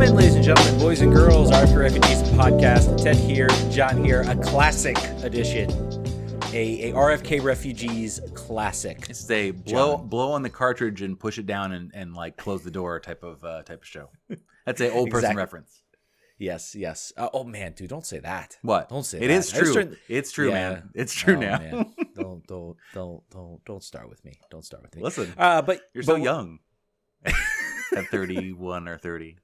gentlemen, ladies and gentlemen, boys and girls, RFK Refugees Podcast. Ted here, John here, a classic edition, a RFK Refugees classic. This is a blow on the cartridge and push it down and like close the door type of show. That's an old person reference. Yes. Oh man, dude, don't say that. What? Don't say it that. Is true. It's true, yeah. man. It's true now. Man. Don't start with me. Don't start with me. Listen, but you're so young. At 31 or 30.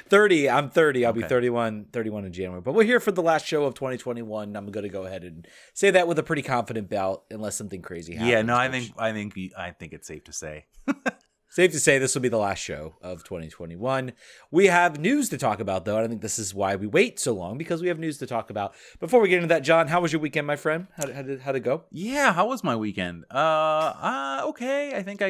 30. I'm 30. I'll be 31 in January. But we're here for the last show of 2021. I'm going to go ahead and say that with a pretty confident bout, unless something crazy happens. Yeah, no, I think it's safe to say. Safe to say this will be the last show of 2021. We have news to talk about, though. And I think this is why we wait so long, because we have news to talk about. Before we get into that, John, how was your weekend, my friend? How'd it go? Yeah, how was my weekend? Okay. I think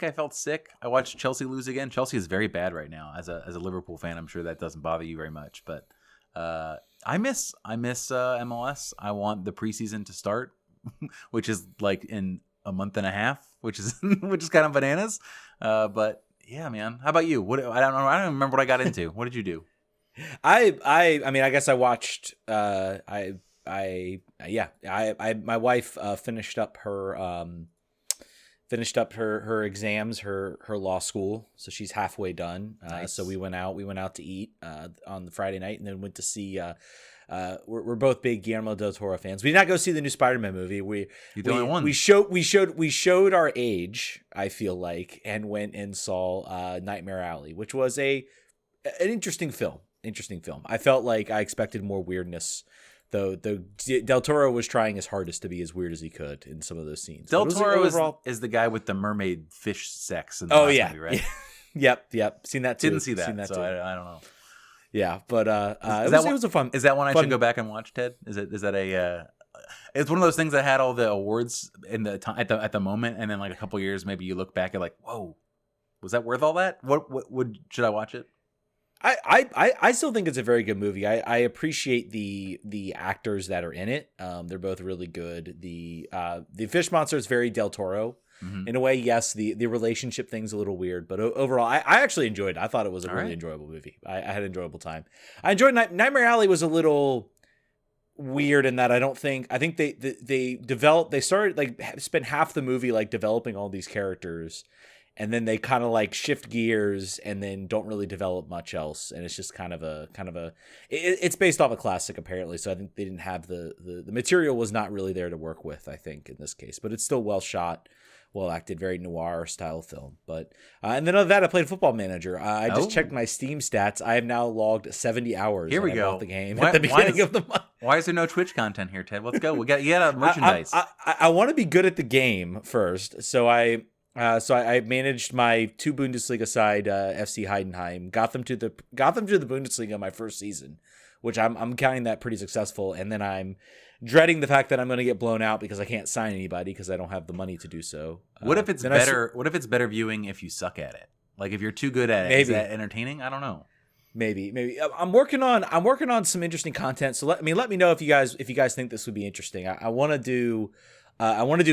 I felt sick. I watched Chelsea lose again. Chelsea is very bad right now. As a Liverpool fan, I'm sure that doesn't bother you very much. But I miss MLS. I want the preseason to start, which is like in a month and a half, which is kind of bananas. But yeah, man. How about you? What I don't know. I don't remember what I got into. What did you do? I mean, I guess I watched. My wife finished up her exams, her law school, so she's halfway done. Nice. So we went out to eat on the Friday night, and then went to see. We're both big Guillermo del Toro fans. We did not go see the new Spider-Man movie. We showed our age, I feel like, and went and saw Nightmare Alley, which was an interesting film. I felt like I expected more weirdness, though. Del Toro was trying his hardest to be as weird as he could in some of those scenes. Del Toro is the guy with the mermaid fish sex in the last movie, right? Yep. Seen that too. Didn't see that, so I don't know. Yeah, but it was a fun. Is that one I should go back and watch, Ted? Is that a? It's one of those things that had all the awards in the time at the moment, and then like a couple years, maybe you look back and like, whoa, was that worth all that? What should I watch it? I still think it's a very good movie. I appreciate the actors that are in it. They're both really good. The fish monster is very Del Toro. Mm-hmm. In a way, yes, the relationship thing's a little weird, but overall, I actually enjoyed it. I thought it was a really enjoyable movie. I had an enjoyable time. I enjoyed Nightmare Alley was a little weird in that I think they started like spent half the movie like developing all these characters, and then they kind of like shift gears and then don't really develop much else, and it's just kind of a it's based off a classic apparently, so I think they didn't have the material was not really there to work with, I think, in this case, but it's still well shot. Well acted, very noir style film. But and then other than that, I played Football Manager. I just checked my Steam stats. I have now logged 70 hours. Here we go. Bought the game at the beginning of the month. Why is there no Twitch content here, Ted? Let's go. You got merchandise. I want to be good at the game first, so I managed my two Bundesliga side, FC Heidenheim, got them to the Bundesliga my first season, which I'm counting that pretty successful, and then I'm dreading the fact that I'm going to get blown out because I can't sign anybody because I don't have the money to do so. What if it's better? What if it's better viewing if you suck at it? Like if you're too good at it, maybe. Is that entertaining? I don't know. Maybe. I'm working on some interesting content. So let me know if you guys think this would be interesting. I want to do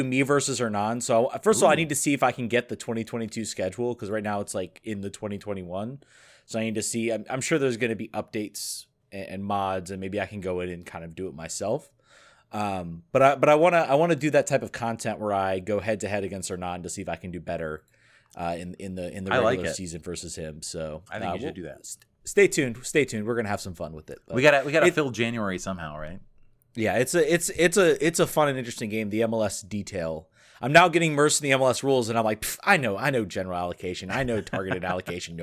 me versus Hernan. So first of all, I need to see if I can get the 2022 schedule, because right now it's like in the 2021. So I need to see. I'm sure there's going to be updates and mods, and maybe I can go in and kind of do it myself. But I want to do that type of content where I go head to head against Hernan to see if I can do better in the regular season versus him. So I think you should do that. Stay tuned. We're gonna have some fun with it. But we gotta fill January somehow, right? Yeah, it's a fun and interesting game. The MLS detail. I'm now getting immersed in the MLS rules, and I'm like, I know general allocation. I know targeted allocation.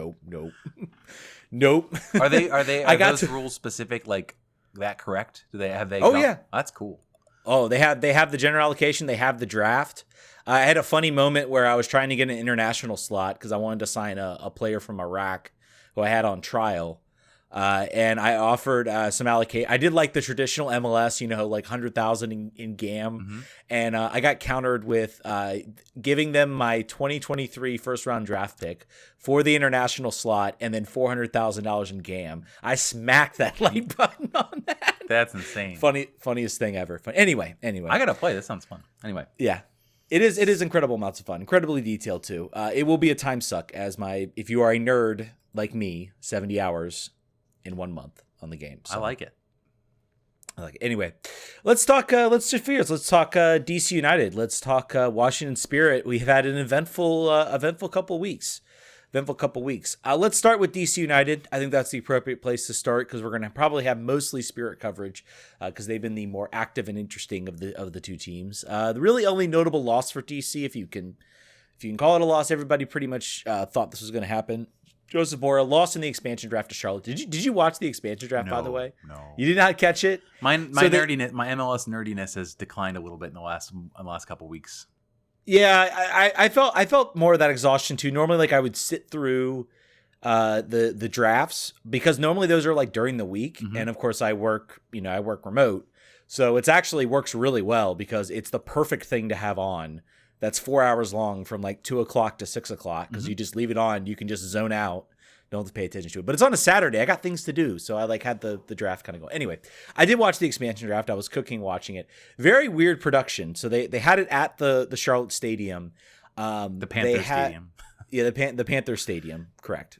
Nope. Are those rules specific, like that correct? Yeah. That's cool. Oh, they have the general allocation. They have the draft. I had a funny moment where I was trying to get an international slot because I wanted to sign a player from Iraq who I had on trial. And I offered some allocate. I did like the traditional MLS, like 100,000 in GAM. Mm-hmm. And I got countered with giving them my 2023 first round draft pick for the international slot and then $400,000 in GAM. I smacked that like button on that. That's insane. Funniest thing ever. Anyway. I got to play. This sounds fun. Anyway. Yeah. It is incredible amounts of fun, incredibly detailed too. It will be a time suck if you are a nerd like me, 70 hours in 1 month on the game. So. I like it. Anyway, let's talk. Let's shift gears. Let's talk DC United. Let's talk Washington Spirit. We've had an eventful couple weeks. Let's start with DC United. I think that's the appropriate place to start because we're going to probably have mostly Spirit coverage because they've been the more active and interesting of the two teams. The really only notable loss for DC, if you can call it a loss, everybody pretty much thought this was going to happen. Joseph Mora lost in the expansion draft to Charlotte. Did you watch the expansion draft, by the way? No. You did not catch it? My nerdiness, my MLS nerdiness has declined a little bit in the last couple weeks. Yeah, I felt more of that exhaustion too. Normally, like I would sit through the drafts because normally those are like during the week, and of course I work remote, so it's actually works really well because it's the perfect thing to have on. That's 4 hours long from like 2 o'clock to 6 o'clock because you just leave it on. You can just zone out. Don't have to pay attention to it. But it's on a Saturday. I got things to do. So I like had the draft kind of go. Anyway, I did watch the expansion draft. I was cooking watching it. Very weird production. So they had it at the Charlotte Stadium. The Panther Stadium. Yeah, the Panther Stadium. Correct.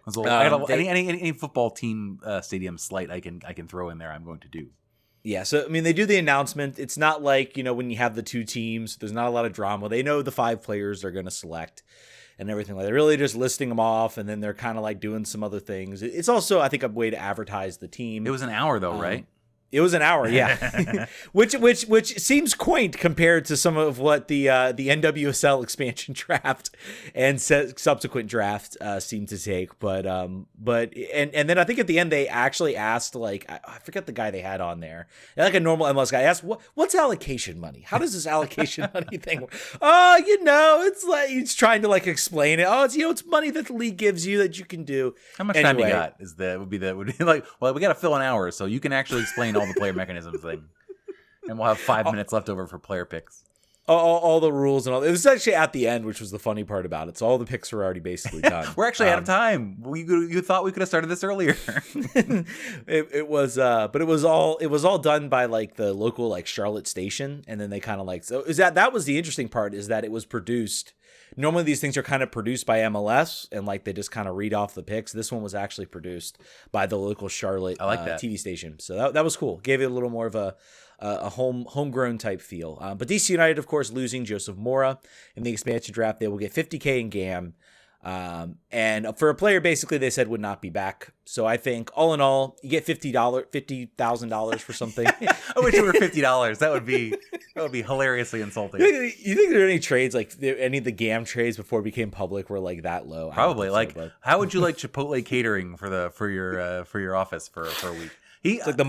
Any football team stadium slight I can throw in there, I'm going to do. Yeah, so, I mean, they do the announcement. It's not like, when you have the two teams, there's not a lot of drama. They know the 5 players they're going to select and everything. They're really just listing them off, and then they're kind of like doing some other things. It's also, I think, a way to advertise the team. It was an hour, though, right? It was an hour, yeah. which seems quaint compared to some of what the NWSL expansion draft and subsequent draft seemed to take. But then I think at the end they actually asked, like, I forget the guy they had on there, like a normal MLS guy asked, what's allocation money? How does this allocation money thing work? Oh, it's like he's trying to like explain it. Oh, it's money that the league gives you that you can do. How much time you got? Would be like, well, we got to fill an hour, so you can actually explain all the player mechanisms thing, and we'll have 5 minutes left over for player picks. All the rules and all. It was actually at the end, which was the funny part about it. So all the picks were already basically done. We're actually out of time. You thought we could have started this earlier. It was, but it was all done by like the local like Charlotte station, and then they kind of like that was the interesting part is that it was produced. Normally these things are kind of produced by MLS and like they just kind of read off the picks. This one was actually produced by the local Charlotte TV station. So that was cool. Gave it a little more of a homegrown type feel. But DC United, of course, losing Joseph Mora in the expansion draft. They will get $50K in GAM. And for a player, basically, they said would not be back. So I think all in all, you get $50,000 for something. I wish it were $50. That would be hilariously insulting. You think there are any trades like any of the GAM trades before it became public were like that low? Probably. Like, how would you like Chipotle catering for your office for a week? It's like the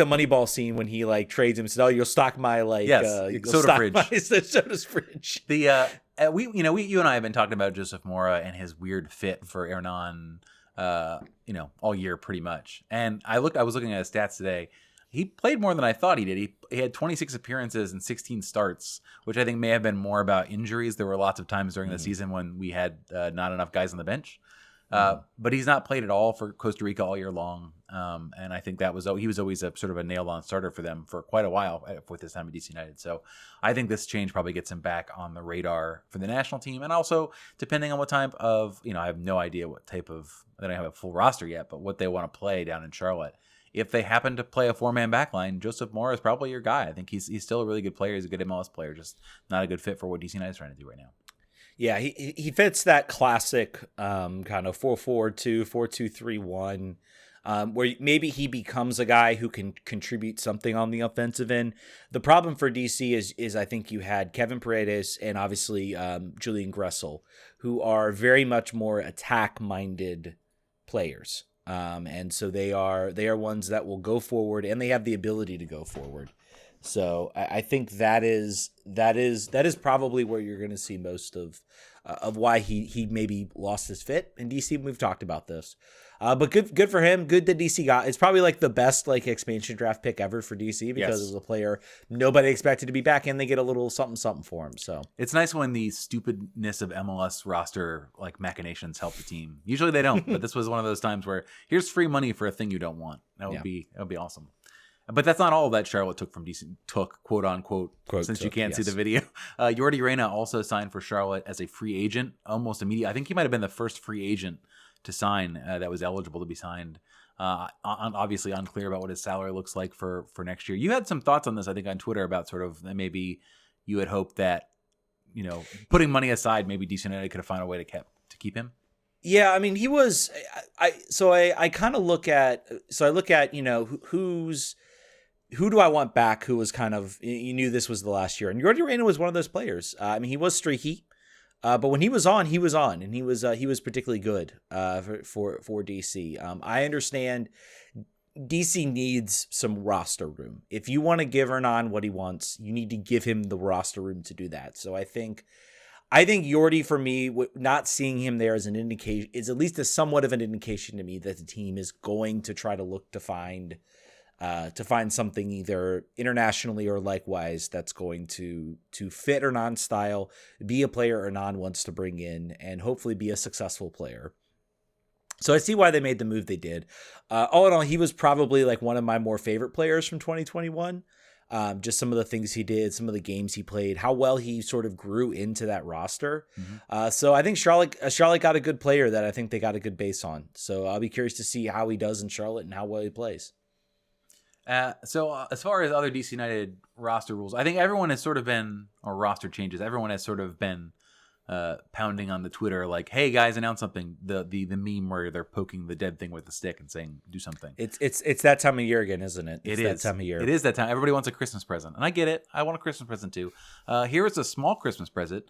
Moneyball scene when he like trades him and says, "Oh, you'll stock my soda fridge." Soda's fridge. You and I have been talking about Joseph Mora and his weird fit for Hernan, all year pretty much. And I was looking at his stats today. He played more than I thought he did. He had 26 appearances and 16 starts, which I think may have been more about injuries. There were lots of times during the season when we had not enough guys on the bench. But he's not played at all for Costa Rica all year long. And I think he was always a sort of a nailed-on starter for them for quite a while with his time at DC United. So I think this change probably gets him back on the radar for the national team. And also, depending on what type of, I have no idea what type of, they don't have a full roster yet, but what they want to play down in Charlotte. If they happen to play a 4-man backline, Joseph Mora is probably your guy. I think he's still a really good player. He's a good MLS player, just not a good fit for what DC United is trying to do right now. Yeah, he fits that classic kind of 4-4-2, 4-2-3-1, where maybe he becomes a guy who can contribute something on the offensive end. The problem for DC is I think you had Kevin Paredes and obviously Julian Gressel, who are very much more attack-minded players. And so they are ones that will go forward, and they have the ability to go forward. So I think that is probably where you're going to see most of why he maybe lost his fit in DC. We've talked about this, but good for him. Good that DC got. It's probably like the best like expansion draft pick ever for DC because it was a player nobody expected to be back, and they get a little something for him. So it's nice when the stupidness of MLS roster like machinations help the team. Usually they don't, but this was one of those times where here's free money for a thing you don't want. That would be awesome. But that's not all that Charlotte took from DC, quote unquote, since you can't see the video. Jordi Reyna also signed for Charlotte as a free agent almost immediately. I think he might have been the first free agent to sign that was eligible to be signed. Obviously unclear about what his salary looks like for next year. You had some thoughts on this, I think, on Twitter about sort of maybe you had hoped that, putting money aside, maybe DC United could have found a way to keep him. Yeah, I mean, he was. I kind of look at. So I look at who do I want back? Who was kind of, you knew this was the last year, and Jordi Reyna was one of those players. I mean, he was streaky, but when he was on, and he was particularly good for DC. I understand DC needs some roster room. If you want to give Hernan what he wants, you need to give him the roster room to do that. So I think Jordi, for me, not seeing him there as an indication is at least somewhat of an indication to me that the team is going to try to look to find something either internationally or likewise that's going to fit Hernan's style, be a player Hernan wants to bring in, and hopefully be a successful player. So I see why they made the move they did. All in all, he was probably like one of my more favorite players from 2021. Just some of the things he did, some of the games he played, how well he sort of grew into that roster. Mm-hmm. So I think Charlotte got a good player that I think they got a good base on. So I'll be curious to see how he does in Charlotte and how well he plays. So as far as other DC United roster rules, I think everyone has sort of been, or roster changes, everyone has sort of been pounding on the Twitter like, hey guys, announce something. The meme where they're poking the dead thing with a stick and saying do something. It's that time of year again, isn't it? It is that time of year. It is that time. Everybody wants a Christmas present, and I get it. I want a Christmas present too. Here is a small Christmas present.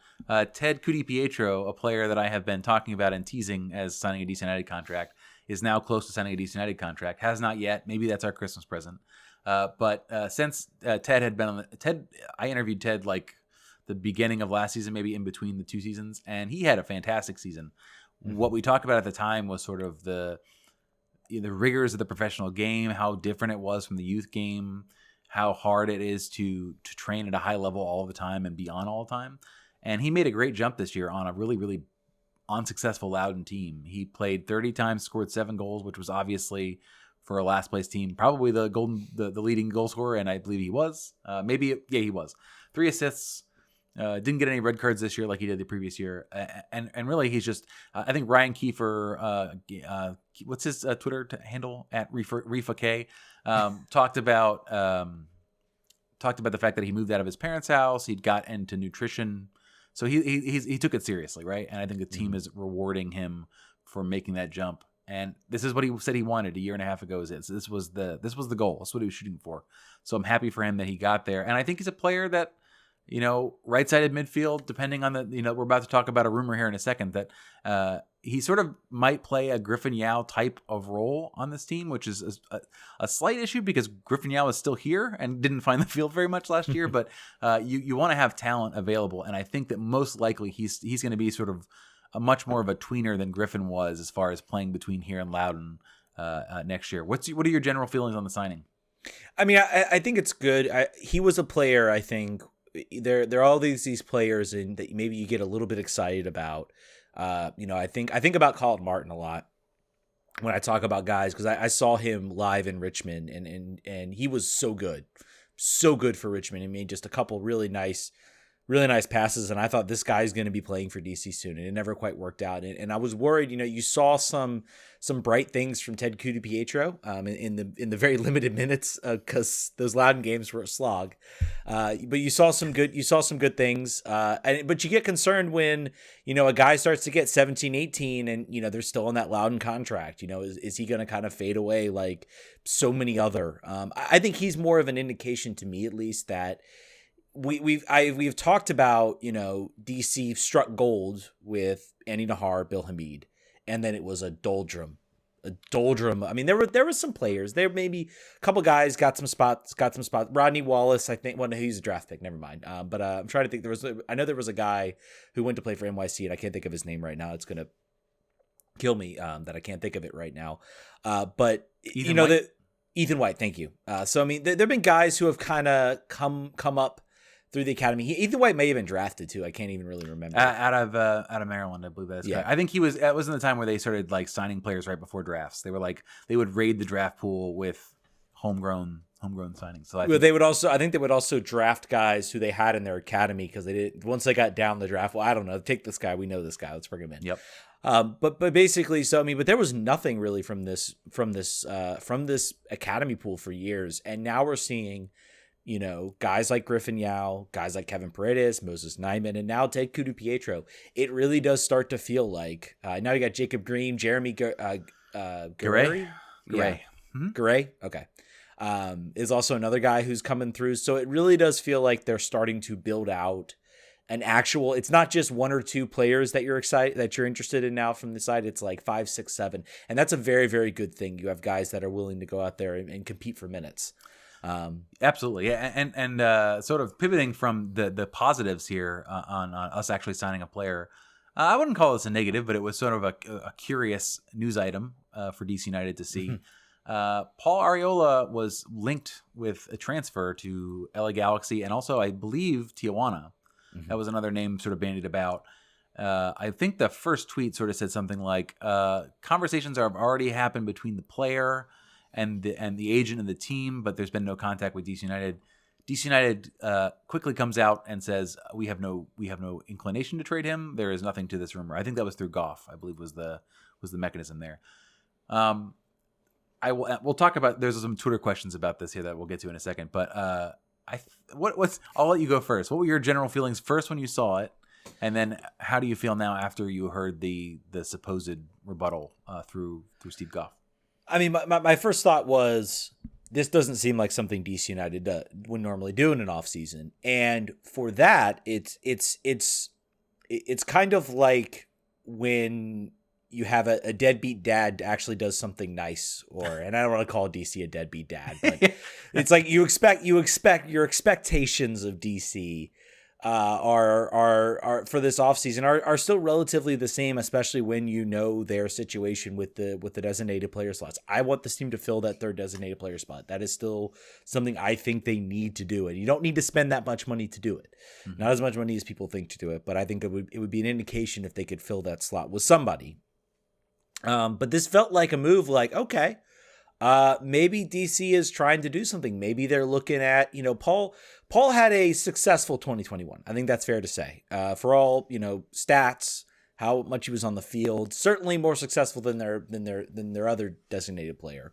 Ted Pietro, a player that I have been talking about and teasing as signing a DC United contract, is now close to signing a DC United contract. Has not yet. Maybe that's our Christmas present. But since Ted had been on I interviewed Ted like the beginning of last season, maybe in between the two seasons, and he had a fantastic season. Mm-hmm. What we talked about at the time was sort of the rigors of the professional game, how different it was from the youth game, how hard it is to train at a high level all the time and be on all the time. And he made a great jump this year on a really, really unsuccessful Loudoun team. He played 30 times, scored 7 goals, which was obviously for a last place team, probably the leading goal scorer, and I believe he was. He was. 3 assists. Didn't get any red cards this year like he did the previous year, and really he's just. I think Ryan Kiefer, what's his Twitter handle at Refa K, talked about the fact that he moved out of his parents' house. He'd got into nutrition, so he took it seriously, right? And I think the team is rewarding him for making that jump. And this is what he said he wanted a year and a half ago. This was the goal. That's what he was shooting for. So I'm happy for him that he got there. And I think he's a player that, right-sided midfield, depending on we're about to talk about a rumor here in a second that he sort of might play a Griffin Yao type of role on this team, which is a slight issue because Griffin Yao is still here and didn't find the field very much last year. But you want to have talent available. And I think that most likely he's going to be sort of a much more of a tweener than Griffin was as far as playing between here and Loudoun next year. What are your general feelings on the signing? I mean, I think it's good. He was a player, I think. There are all these players and that maybe you get a little bit excited about. I think about Colin Martin a lot when I talk about guys because I saw him live in Richmond and he was so good for Richmond. He made just a couple really nice passes, and I thought this guy's going to be playing for DC soon, and it never quite worked out. And I was worried. You saw some bright things from Ted Pietro in the very limited minutes because those Loudoun games were a slog. But you saw some good things. But you get concerned when a guy starts to get 17, 18, and they're still on that Loudoun contract. Is he going to kind of fade away like so many other? I think he's more of an indication to me, at least, that. We've talked about DC struck gold with Andy Nahar, Bill Hamid, and then it was a doldrum. I mean, there were some players. There maybe a couple guys got some spots. Rodney Wallace, I think. Well, no, he's a draft pick. Never mind. But I'm trying to think. I know there was a guy who went to play for NYC, and I can't think of his name right now. It's gonna kill me that I can't think of it right now. But Ethan White. Thank you. So I mean, there've been guys who have kind of come up through the academy. Ethan White may have been drafted too. I can't even really remember. Out of Maryland, I believe that's correct. I think that was in the time where they started like signing players right before drafts. They would raid the draft pool with homegrown homegrown signings. So I think they would also draft guys who they had in their academy because they did once they got down the draft. Well, I don't know. Take this guy. We know this guy. Let's bring him in. Yep. But basically, so I mean, but there was nothing really from this academy pool for years, and now we're seeing, guys like Griffin Yao, guys like Kevin Paredes, Moses Nyman, and now Ted Kudu Pietro. It really does start to feel like now you got Jacob Green, Jeremy Garay. Garay. Garay. Okay. Is also another guy who's coming through. So it really does feel like they're starting to build out an actual, it's not just one or two players that you're interested in now from the side. It's like 5, 6, 7. And that's a very, very good thing. You have guys that are willing to go out there and compete for minutes. Absolutely. Yeah. And sort of pivoting from the positives here on us actually signing a player. I wouldn't call this a negative, but it was sort of a curious news item for DC United to see. Paul Arriola was linked with a transfer to LA Galaxy and also, I believe, Tijuana. That was another name sort of bandied about. I think the first tweet sort of said something like, conversations have already happened between the player and the agent and the team, but there's been no contact with DC United. DC United quickly comes out and says, we have no inclination to trade him. There is nothing to this rumor. I think that was through Goff, I believe was the mechanism there. We'll talk about, there's some Twitter questions about this here that we'll get to in a second, but I'll let you go first. What were your general feelings first when you saw it? And then how do you feel now after you heard the supposed rebuttal through Steve Goff? I mean, my first thought was, this doesn't seem like something DC United would normally do in an offseason. And for that, it's kind of like when you have a deadbeat dad actually does something nice, and I don't want to call DC a deadbeat dad, but it's like you expect your expectations of DC are for this offseason are still relatively the same, especially when you know their situation with the designated player slots. I want this team to fill that third designated player spot. That is still something I think they need to do, and you don't need to spend that much money to do it. Not as much money as people think to do it, but I think it would be an indication if they could fill that slot with somebody. But this felt like a move like, okay, maybe DC is trying to do something. Maybe they're looking at, Paul had a successful 2021. I think that's fair to say. For all, stats, how much he was on the field, certainly more successful than their other designated player.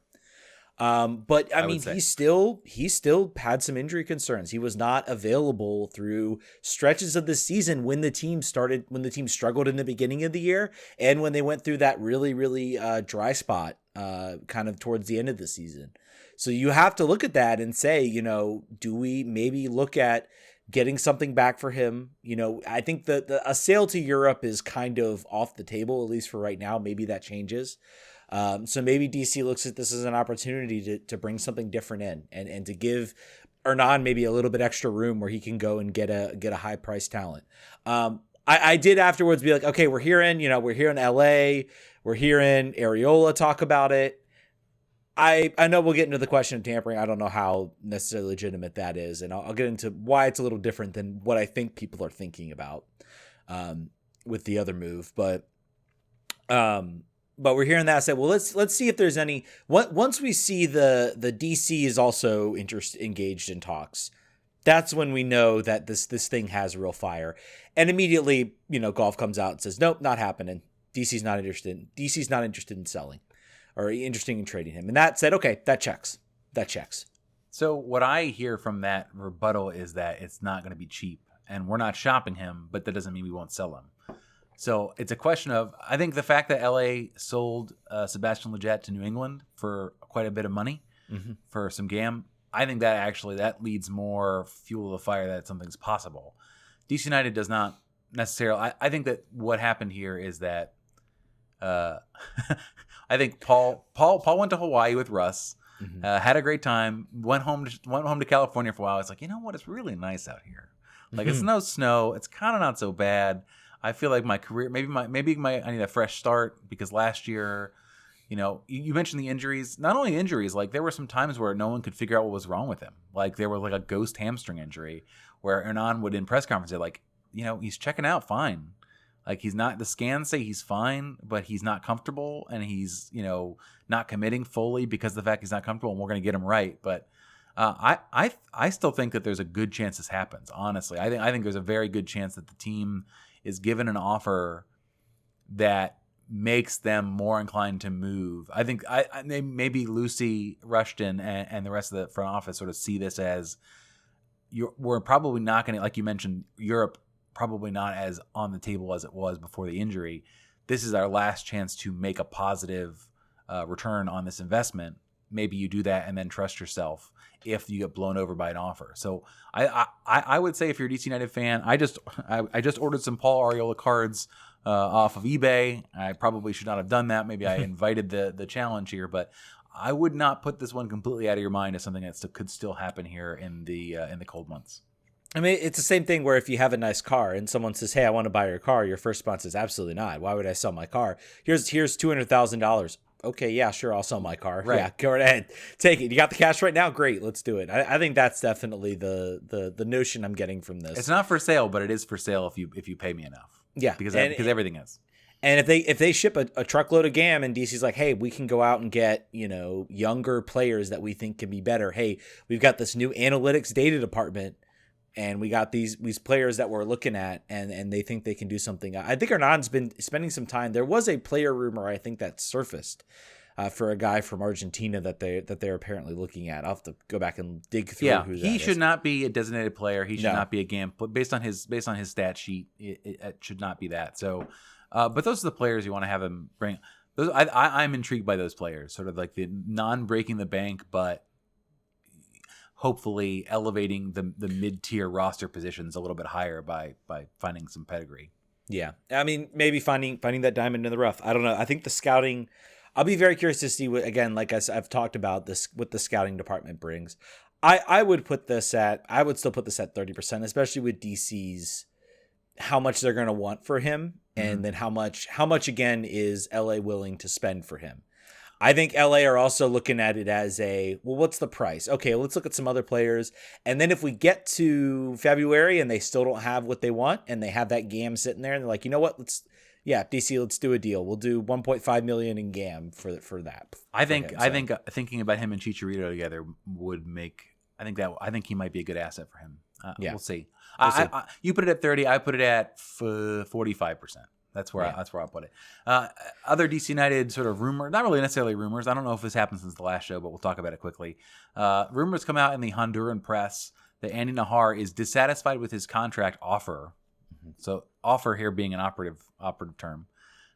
But I mean, he still had some injury concerns. He was not available through stretches of the season when the team struggled in the beginning of the year, and when they went through that really, really dry spot kind of towards the end of the season. So you have to look at that and say, do we maybe look at getting something back for him? I think a sale to Europe is kind of off the table, at least for right now. Maybe that changes. So maybe DC looks at this as an opportunity to bring something different in and to give Hernan maybe a little bit extra room where he can go and get a high price talent. I did afterwards be like, okay, we're here in LA, we're hearing Arriola talk about it. I know we'll get into the question of tampering. I don't know how necessarily legitimate that is, and I'll get into why it's a little different than what I think people are thinking about with the other move, but we're hearing that. I said, well, let's see if there's any. Once we see the DC is also engaged in talks, that's when we know that this thing has real fire. And immediately, Golf comes out and says, nope, not happening. DC's not interested in selling or interested in trading him. And that said, okay, that checks. So what I hear from that rebuttal is that it's not going to be cheap, and we're not shopping him, but that doesn't mean we won't sell him. So it's a question of, I think the fact that LA sold Sebastian Lletget to New England for quite a bit of money for some GAM, I think that leads more fuel to the fire that something's possible. DC United does not necessarily. I think that what happened here is that I think Paul went to Hawaii with Russ, had a great time, went home to California for a while. It's like, you know what? It's really nice out here. Like it's no snow. It's kind of not so bad. I feel like my career, maybe I need a fresh start, because last year, you mentioned the injuries. Not only injuries, like there were some times where no one could figure out what was wrong with him. Like there was like a ghost hamstring injury where Hernan would in press conference say like, he's checking out fine. Like he's not, the scans say he's fine, but he's not comfortable, and he's, not committing fully because of the fact he's not comfortable, and we're going to get him right. But I still think that there's a good chance this happens. Honestly, I think there's a very good chance that the team is given an offer that makes them more inclined to move. I think maybe Lucy Rushton and the rest of the front office sort of see this as we're probably not going to, like you mentioned, Europe probably not as on the table as it was before the injury. This is our last chance to make a positive return on this investment. Maybe you do that and then trust yourself if you get blown over by an offer. So I would say if you're a DC United fan, I just ordered some Paul Arriola cards off of eBay. I probably should not have done that. Maybe I invited the challenge here, but I would not put this one completely out of your mind as something that could still happen here in the cold months. I mean, it's the same thing where if you have a nice car and someone says, "Hey, I want to buy your car," your first response is absolutely not. Why would I sell my car? Here's $200,000. Okay, yeah, sure, I'll sell my car. Right. Yeah, go right ahead, take it. You got the cash right now? Great, let's do it. I think that's definitely the notion I'm getting from this. It's not for sale, but it is for sale if you pay me enough. Yeah, because everything is. And if they ship a truckload of GAM and DC's like, hey, we can go out and get, younger players that we think can be better. Hey, we've got this new analytics data department and we got these players that we're looking at and they think they can do something. I think Hernan's been spending some time. There was a player rumor, I think, that surfaced for a guy from Argentina that they're apparently looking at. I'll have to go back and dig through who that is. He should not be a designated player. He should not be a GAM. But based on his stat sheet, it should not be that. So, but those are the players you want to have him bring. Those I'm intrigued by those players, sort of like the non-breaking the bank, but hopefully elevating the mid-tier roster positions a little bit higher by finding some pedigree. Yeah, I mean, maybe finding that diamond in the rough. I don't know. I think the scouting. I'll be very curious to see what, again, like I've talked about this, what the scouting department brings. I would still put this at 30%, especially with DC's how much they're going to want for him, and then how much again is LA willing to spend for him. I think LA are also looking at it as what's the price? Okay, let's look at some other players. And then if we get to February and they still don't have what they want and they have that GAM sitting there and they're like, you know what, DC, let's do a deal. We'll do $1.5 million in GAM for that. I think thinking about him and Chicharito together would make, I think he might be a good asset for him. We'll see. You put it at 30, I put it at 45%. That's where I'll put it. Other DC United sort of rumor, not really necessarily rumors. I don't know if this happened since the last show, but we'll talk about it quickly. Rumors come out in the Honduran press that Andy Najar is dissatisfied with his contract offer. So offer here being an operative term.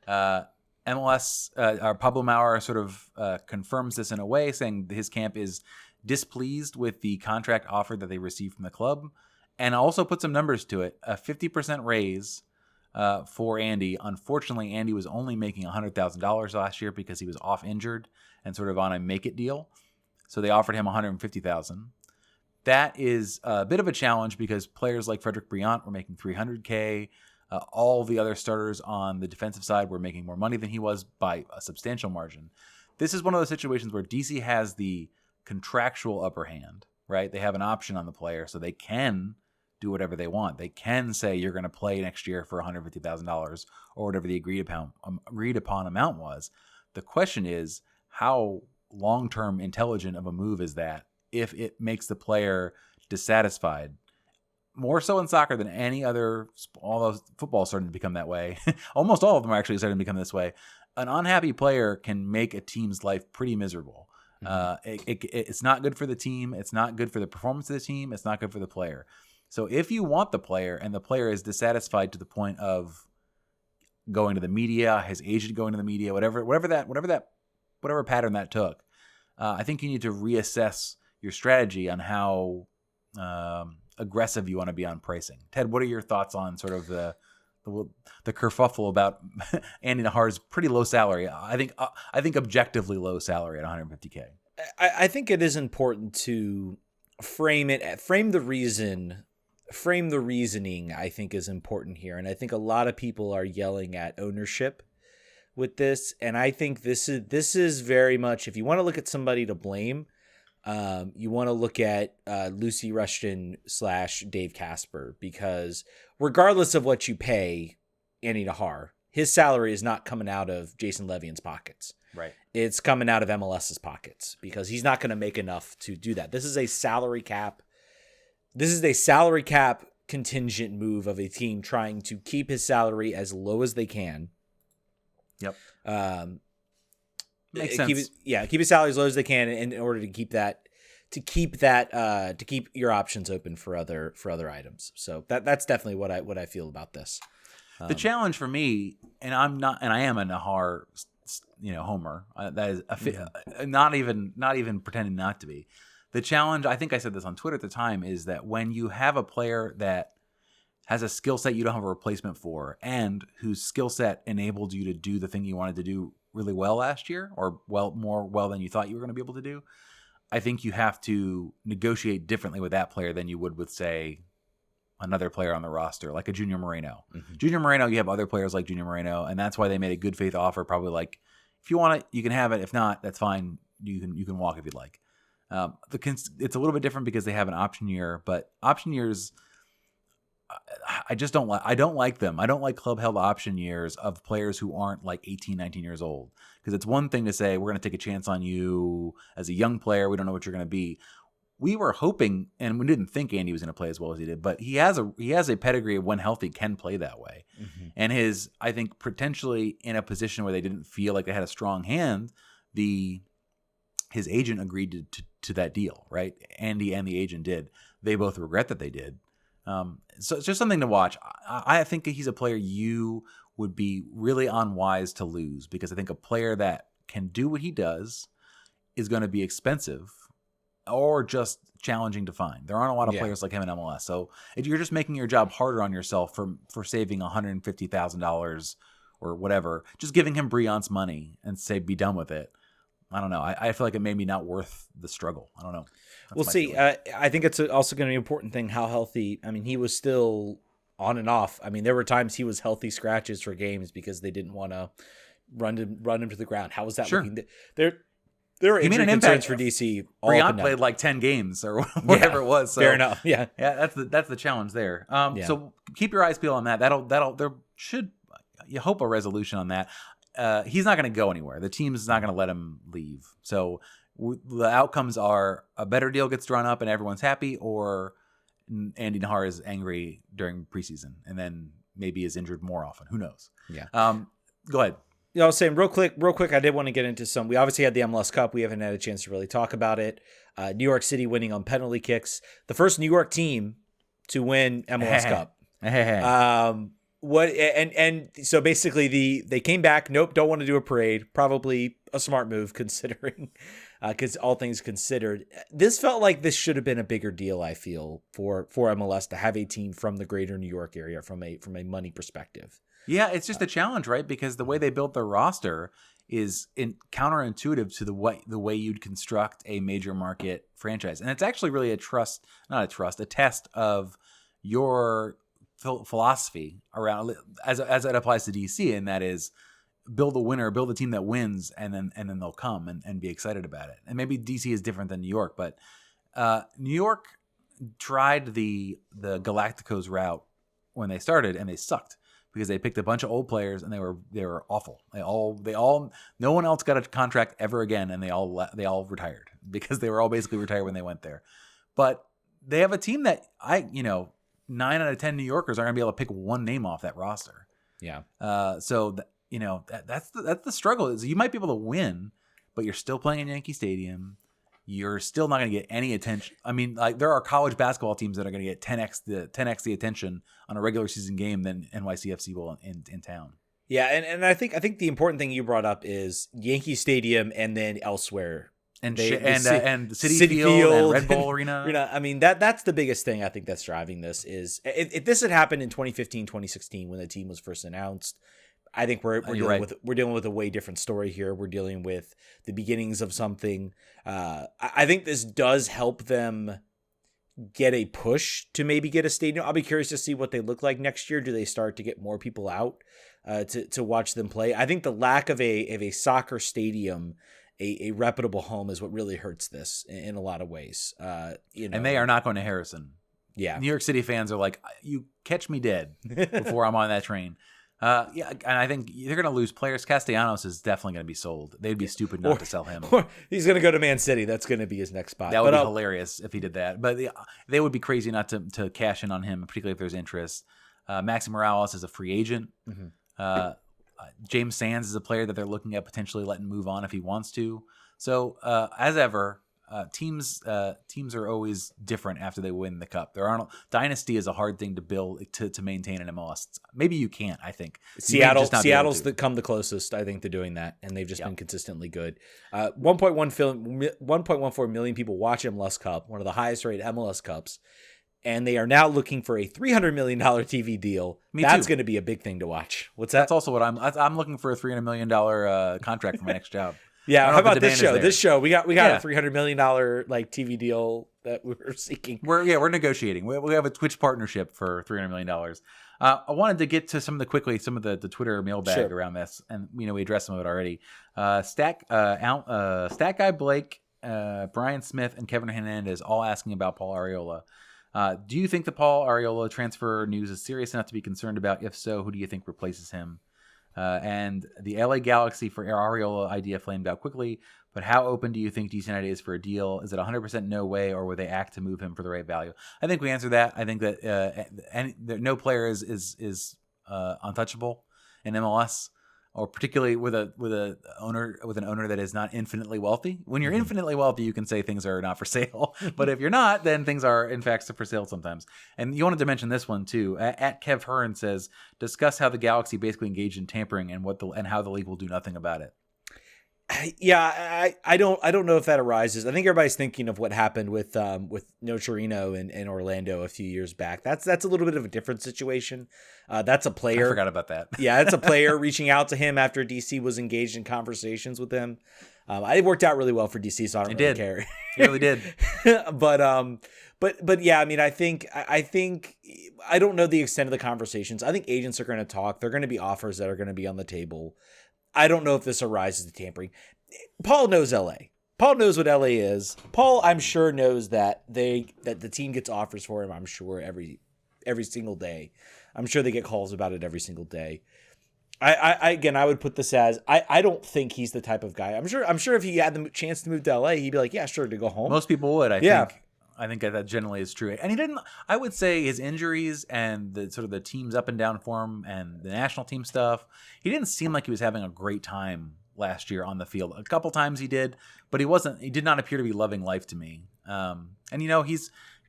MLS, Pablo Maurer sort of confirms this in a way, saying his camp is displeased with the contract offer that they received from the club, and also put some numbers to it. A 50% raise for Andy. Unfortunately, Andy was only making $100,000 last year because he was off injured and sort of on a make it deal. So they offered him $150,000. That is a bit of a challenge because players like Frederick Briant were making $300K. All the other starters on the defensive side were making more money than he was by a substantial margin. This is one of those situations where DC has the contractual upper hand, right? They have an option on the player, so they can do whatever they want. They can say you're going to play next year for $150,000 or whatever the agreed upon amount was. The question is, how long-term intelligent of a move is that if it makes the player dissatisfied? More so in soccer than any other, although football is starting to become that way. Almost all of them are actually starting to become this way. An unhappy player can make a team's life pretty miserable. It's not good for the team. It's not good for the performance of the team. It's not good for the player. So if you want the player and the player is dissatisfied to the point of going to the media, his agent going to the media, whatever pattern that took, I think you need to reassess your strategy on how aggressive you want to be on pricing. Ted, what are your thoughts on sort of the kerfuffle about Andy Najar's pretty low salary? I think objectively low salary at $150K. I think it is important to frame the reasoning, I think, is important here. And I think a lot of people are yelling at ownership with this. And I think this is very much, if you want to look at somebody to blame, you want to look at Lucy Rushton / Dave Casper, because regardless of what you pay Andy Najar, his salary is not coming out of Jason Levian's pockets. Right. it's coming out of MLS's pockets because he's not going to make enough to do that. This is a salary cap. This is a salary cap contingent move of a team trying to keep his salary as low as they can. Yep. Makes sense. Keep his salary as low as they can in order to keep your options open for other items. So that's definitely what I feel about this. The challenge for me, and I am a Nahar, homer. That is not even pretending not to be. The challenge, I think I said this on Twitter at the time, is that when you have a player that has a skill set you don't have a replacement for, and whose skill set enabled you to do the thing you wanted to do really well last year, or more well than you thought you were going to be able to do, I think you have to negotiate differently with that player than you would with, say, another player on the roster, like a Junior Moreno. Mm-hmm. Junior Moreno, you have other players like Junior Moreno, and that's why they made a good faith offer. Probably like, if you want it, you can have it. If not, that's fine. You can walk if you'd like. It's a little bit different because they have an option year, but option years, I just don't like. I don't like them. I don't like club held option years of players who aren't like 18, 19 years old. Because it's one thing to say, we're going to take a chance on you as a young player. We don't know what you're going to be. We were hoping, and we didn't think Andy was going to play as well as he did, but he has a pedigree of when healthy can play that way. Mm-hmm. And I think potentially in a position where they didn't feel like they had a strong hand, his agent agreed to that deal, right? Andy and the agent did. They both regret that they did. So it's just something to watch. I think he's a player you would be really unwise to lose, because I think a player that can do what he does is going to be expensive or just challenging to find. There aren't a lot of players like him in MLS. So you're just making your job harder on yourself for saving $150,000 or whatever, just giving him Brion's money and say, be done with it. I don't know. I feel like it may be not worth the struggle. I don't know. We'll see. I think it's also going to be an important thing how healthy. I mean, he was still on and off. I mean, there were times he was healthy scratches for games because they didn't want to run him to the ground. How was that looking? There were injury concerns for DC. Brion played like 10 games or whatever it was. So, fair enough. Yeah. That's the challenge there. So keep your eyes peeled on that. There should, you hope, a resolution on that. He's not going to go anywhere. The team is not going to let him leave. So the outcomes are a better deal gets drawn up and everyone's happy, or Andy Nahar is angry during preseason and then maybe is injured more often. Who knows? Yeah. Go ahead. I was saying real quick, I did want to get into we obviously had the MLS Cup. We haven't had a chance to really talk about it. New York City winning on penalty kicks. The first New York team to win MLS Cup. So basically they came back. Nope, don't want to do a parade. Probably a smart move considering, because all things considered, this felt like this should have been a bigger deal. I feel for MLS to have a team from the greater New York area from a money perspective. Yeah, it's just a challenge, right? Because the way they built their roster is counterintuitive to the way you'd construct a major market franchise, and it's actually really a test of your philosophy around as it applies to DC, and that is build a team that wins, and then they'll come and be excited about it. And maybe DC is different than New York, but New York tried the Galacticos route when they started, and they sucked because they picked a bunch of old players and they were awful. They all no one else got a contract ever again, and they all retired because they were all basically retired when they went there. But they have a team that 9 out of 10 New Yorkers are going to be able to pick one name off that roster. Yeah. That's the struggle. Is you might be able to win, but you're still playing in Yankee Stadium. You're still not going to get any attention. I mean, like, there are college basketball teams that are going to get 10x the attention on a regular season game than NYCFC will in town. Yeah, and I think the important thing you brought up is Yankee Stadium and then elsewhere. And Citi Field and Red Bull Arena. I mean, that's the biggest thing I think that's driving this is if this had happened in 2015, 2016 when the team was first announced, I think we're dealing with a way different story here. We're dealing with the beginnings of something. I think this does help them get a push to maybe get a stadium. I'll be curious to see what they look like next year. Do they start to get more people out to watch them play? I think the lack of a soccer stadium, a reputable home, is what really hurts this in a lot of ways. And they are not going to Harrison. Yeah. New York City fans are like, you catch me dead before I'm on that train. Yeah, and I think you're going to lose players. Castellanos is definitely going to be sold. They'd be stupid not to sell him. Or he's going to go to Man City. That's going to be his next spot. That would be hilarious if he did that. But they would be crazy not to cash in on him, particularly if there's interest. Maxi Morales is a free agent. Mm-hmm. James Sands is a player that they're looking at potentially letting move on if he wants to. So as ever, teams are always different after they win the cup. Dynasty is a hard thing to build to maintain in MLS. Maybe you can't. I think Seattle's come the closest. I think to doing that, and they've just been consistently good. 1.14 million people watch MLS Cup, one of the highest rated MLS Cups, and they are now looking for a $300 million TV deal. That's going to be a big thing to watch. What's that? That's also what I'm looking for, a $300 million contract for my next job. Yeah, how about this show? This show, we got a $300 million like TV deal that we're seeking. We're negotiating. We have a Twitch partnership for $300 million. I wanted to get to some of the Twitter mailbag around this, and we addressed some of it already. Stat Guy Blake, Brian Smith, and Kevin Hernandez all asking about Paul Arriola. Do you think the Paul Arriola transfer news is serious enough to be concerned about? If so, who do you think replaces him? And the LA Galaxy for Arriola idea flamed out quickly, but how open do you think DC United is for a deal? Is it 100% no way, or would they act to move him for the right value? I think we answered that. I think that no player is untouchable in MLS, or particularly with an owner that is not infinitely wealthy. When you're infinitely wealthy, you can say things are not for sale, but if you're not, then things are in fact for sale sometimes. And you wanted to mention this one too. At Kev Hearn says, discuss how the Galaxy basically engaged in tampering and how the league will do nothing about it. Yeah, I don't know if that arises. I think everybody's thinking of what happened with Nocerino in Orlando a few years back. That's a little bit of a different situation. That's a player. I forgot about that. Yeah, that's a player reaching out to him after DC was engaged in conversations with him. It worked out really well for DC, so I don't really care. It really did. But yeah, I mean, I think I don't know the extent of the conversations. I think agents are going to talk. There are going to be offers that are going to be on the table. I don't know if this arises to tampering. Paul knows LA. Paul knows what LA is. Paul, I'm sure, knows that the team gets offers for him. I'm sure every single day. I'm sure they get calls about it every single day. I would put this as I don't think he's the type of guy. I'm sure if he had the chance to move to LA, he'd be like, yeah, sure, to go home. Most people would. I think that generally is true. And he didn't. I would say his injuries and the sort of the team's up and down form and the national team stuff, he didn't seem like he was having a great time last year on the field. A couple times he did, but he did not appear to be loving life to me. And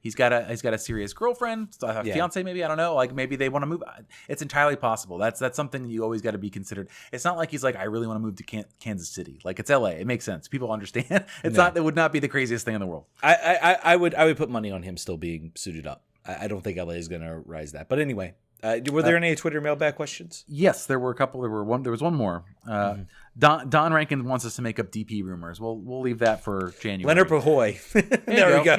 he's got a serious girlfriend, fiance maybe, I don't know. Like maybe they want to move. It's entirely possible. That's something you always got to be considered. It's not like he's like, I really want to move to Kansas City. Like it's LA. It makes sense. People understand. It would not be the craziest thing in the world. I would put money on him still being suited up. I don't think LA is going to rise that. But anyway, were there any Twitter mailbag questions? Yes, there were a couple. There was one more. Don Rankin wants us to make up DP rumors. We'll leave that for January. Leonard Pahoy. There we go.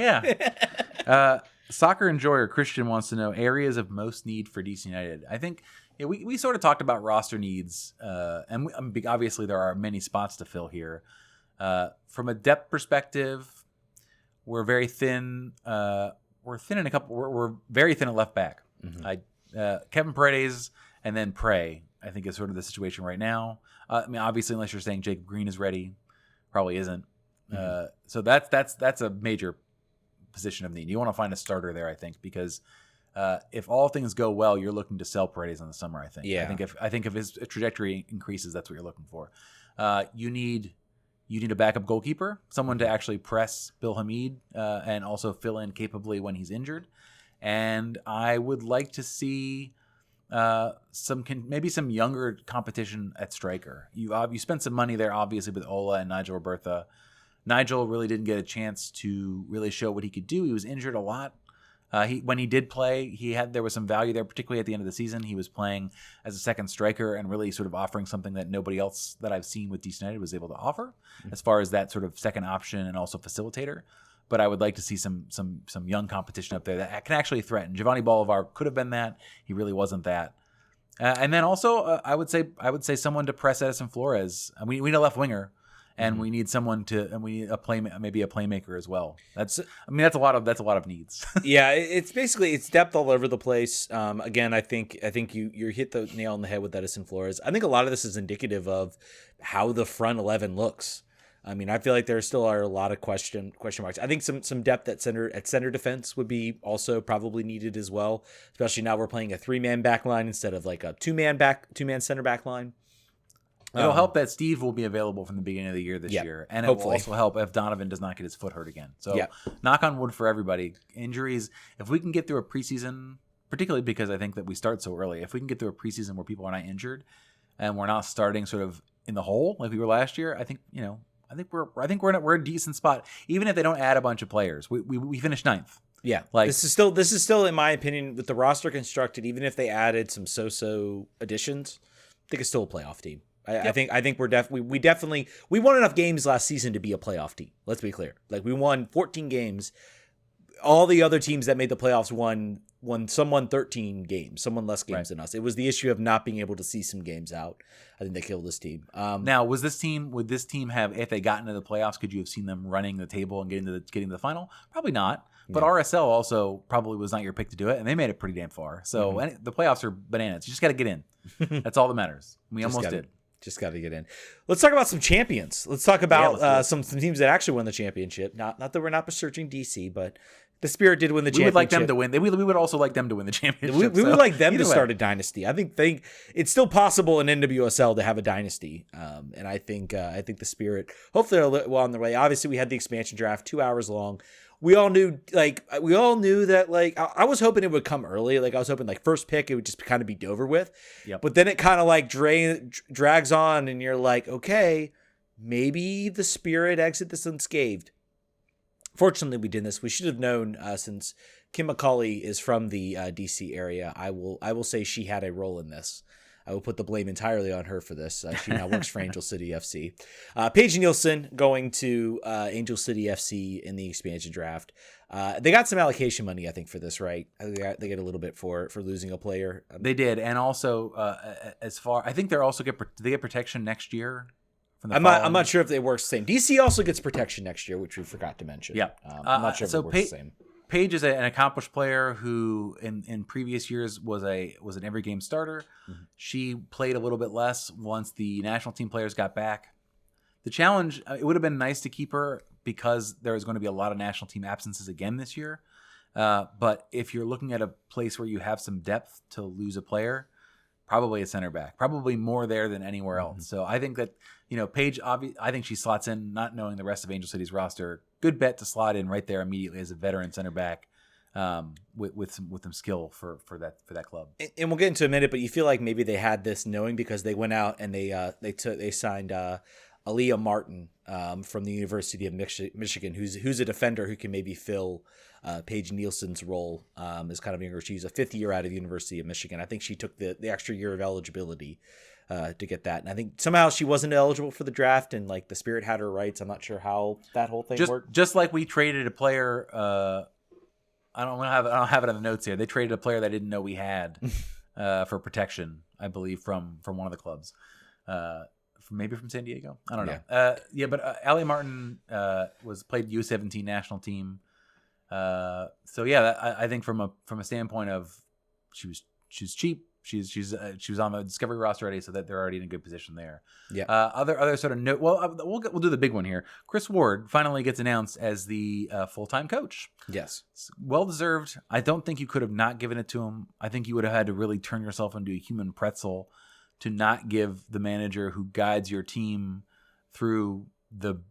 Yeah. Soccer Enjoyer Christian wants to know areas of most need for DC United. I think we sort of talked about roster needs, and obviously there are many spots to fill here. From a depth perspective, we're very thin. We're thin in a couple. We're very thin at left back. Mm-hmm. Kevin Paredes and then Prey, I think, is sort of the situation right now. I mean, obviously, unless you're saying Jacob Green is ready, probably isn't. Mm-hmm. So that's a major position of need. You want to find a starter there, I think, because if all things go well, you're looking to sell Paredes in the summer. I think. Yeah. I think if his trajectory increases, that's what you're looking for. You need a backup goalkeeper, someone to actually press Bill Hamid and also fill in capably when he's injured. And I would like to see maybe some younger competition at striker. You spent some money there, obviously, with Ola and Nigel Robertha. Nigel really didn't get a chance to really show what he could do. He was injured a lot. When he did play, there was some value there, particularly at the end of the season. He was playing as a second striker and really sort of offering something that nobody else that I've seen with DC United was able to offer, as far as that sort of second option and also facilitator. But I would like to see some young competition up there that can actually threaten. Giovanni Bolivar could have been that. He really wasn't that. And then also, I would say someone to press Edison Flores. We need a left winger, and we need someone and we need maybe a playmaker as well. That's a lot of needs. Yeah, it's depth all over the place. Again, I think you hit the nail on the head with Edison Flores. I think a lot of this is indicative of how the front 11 looks. I mean, I feel like there still are a lot of question marks. I think some depth at center defense would be also probably needed as well, especially now we're playing a 3-man back line instead of like a 2-man center back line. It'll help that Steve will be available from the beginning of the year this year, and it will also help if Donovan does not get his foot hurt again. So knock on wood for everybody. Injuries, if we can get through a preseason, particularly because I think that we start so early, if we can get through a preseason where people are not injured and we're not starting sort of in the hole like we were last year, I think we're in a decent spot. Even if they don't add a bunch of players, we finished 9th. Yeah, like this is still in my opinion with the roster constructed. Even if they added some so-so additions, I think it's still a playoff team. I think we definitely won enough games last season to be a playoff team. Let's be clear. Like we won 14 games. All the other teams that made the playoffs won 13 games, someone less games than us. It was the issue of not being able to see some games out. I think they killed this team. Now, would this team have, if they got into the playoffs, could you have seen them running the table and getting to the final? Probably not. But RSL also probably was not your pick to do it, and they made it pretty damn far. So the playoffs are bananas. You just got to get in. That's all that matters. We almost did. Just got to get in. Let's talk about some champions. Let's talk about some teams that actually won the championship. Not that we're not searching DC, but the Spirit did win the championship. We would like them to win. We would also like them to win the championship. We would like them to start a dynasty. I think it's still possible in NWSL to have a dynasty, and I think the Spirit hopefully are well on their way. Obviously, we had the expansion draft 2 hours long. We all knew that I was hoping it would come early. Like I was hoping like first pick it would just kind of be over with. Yep. But then it kind of like drags on, and you're like, okay, maybe the Spirit exit this unscathed. Fortunately, we did this. We should have known since Kim McCauley is from the DC area. I will say she had a role in this. I will put the blame entirely on her for this. She now works for Angel City FC. Paige Nielsen going to Angel City FC in the expansion draft. They got some allocation money, I think, for this, right? They get a little bit for losing a player. They did, and also I think they also get protection next year. I'm not sure if they work the same. DC also gets protection next year, which we forgot to mention. Yeah, I'm not sure if it works the same. Paige is an accomplished player who in previous years was an every game starter. Mm-hmm. She played a little bit less once the national team players got back. The challenge, it would have been nice to keep her because there is going to be a lot of national team absences again this year. But if you're looking at a place where you have some depth to lose a player, probably a center back, probably more there than anywhere else. Mm-hmm. So I think that, Paige, I think she slots in, not knowing the rest of Angel City's roster. Good bet to slot in right there immediately as a veteran center back with some skill for that club. And we'll get into a minute, but you feel like maybe they had this knowing because they went out and they signed Aaliyah Martin from the University of Michigan, who's a defender who can maybe fill Paige Nielsen's role as kind of younger. She's a 5th year out of the University of Michigan. I think she took the extra year of eligibility to get that. And I think somehow she wasn't eligible for the draft and like the Spirit had her rights. I'm not sure how that whole thing worked. Just like we traded a player, I don't have it on the notes here. They traded a player that I didn't know we had for protection, I believe, from one of the clubs. Maybe from San Diego. I don't know. But Allie Martin played U17 national team. I think from a standpoint of she's cheap. She was on the Discovery roster already, so that they're already in a good position there. Yeah. Other sort of note. Well, we'll do the big one here. Chris Ward finally gets announced as the full-time coach. Yes. Well deserved. I don't think you could have not given it to him. I think you would have had to really turn yourself into a human pretzel to not give the manager who guides your team through the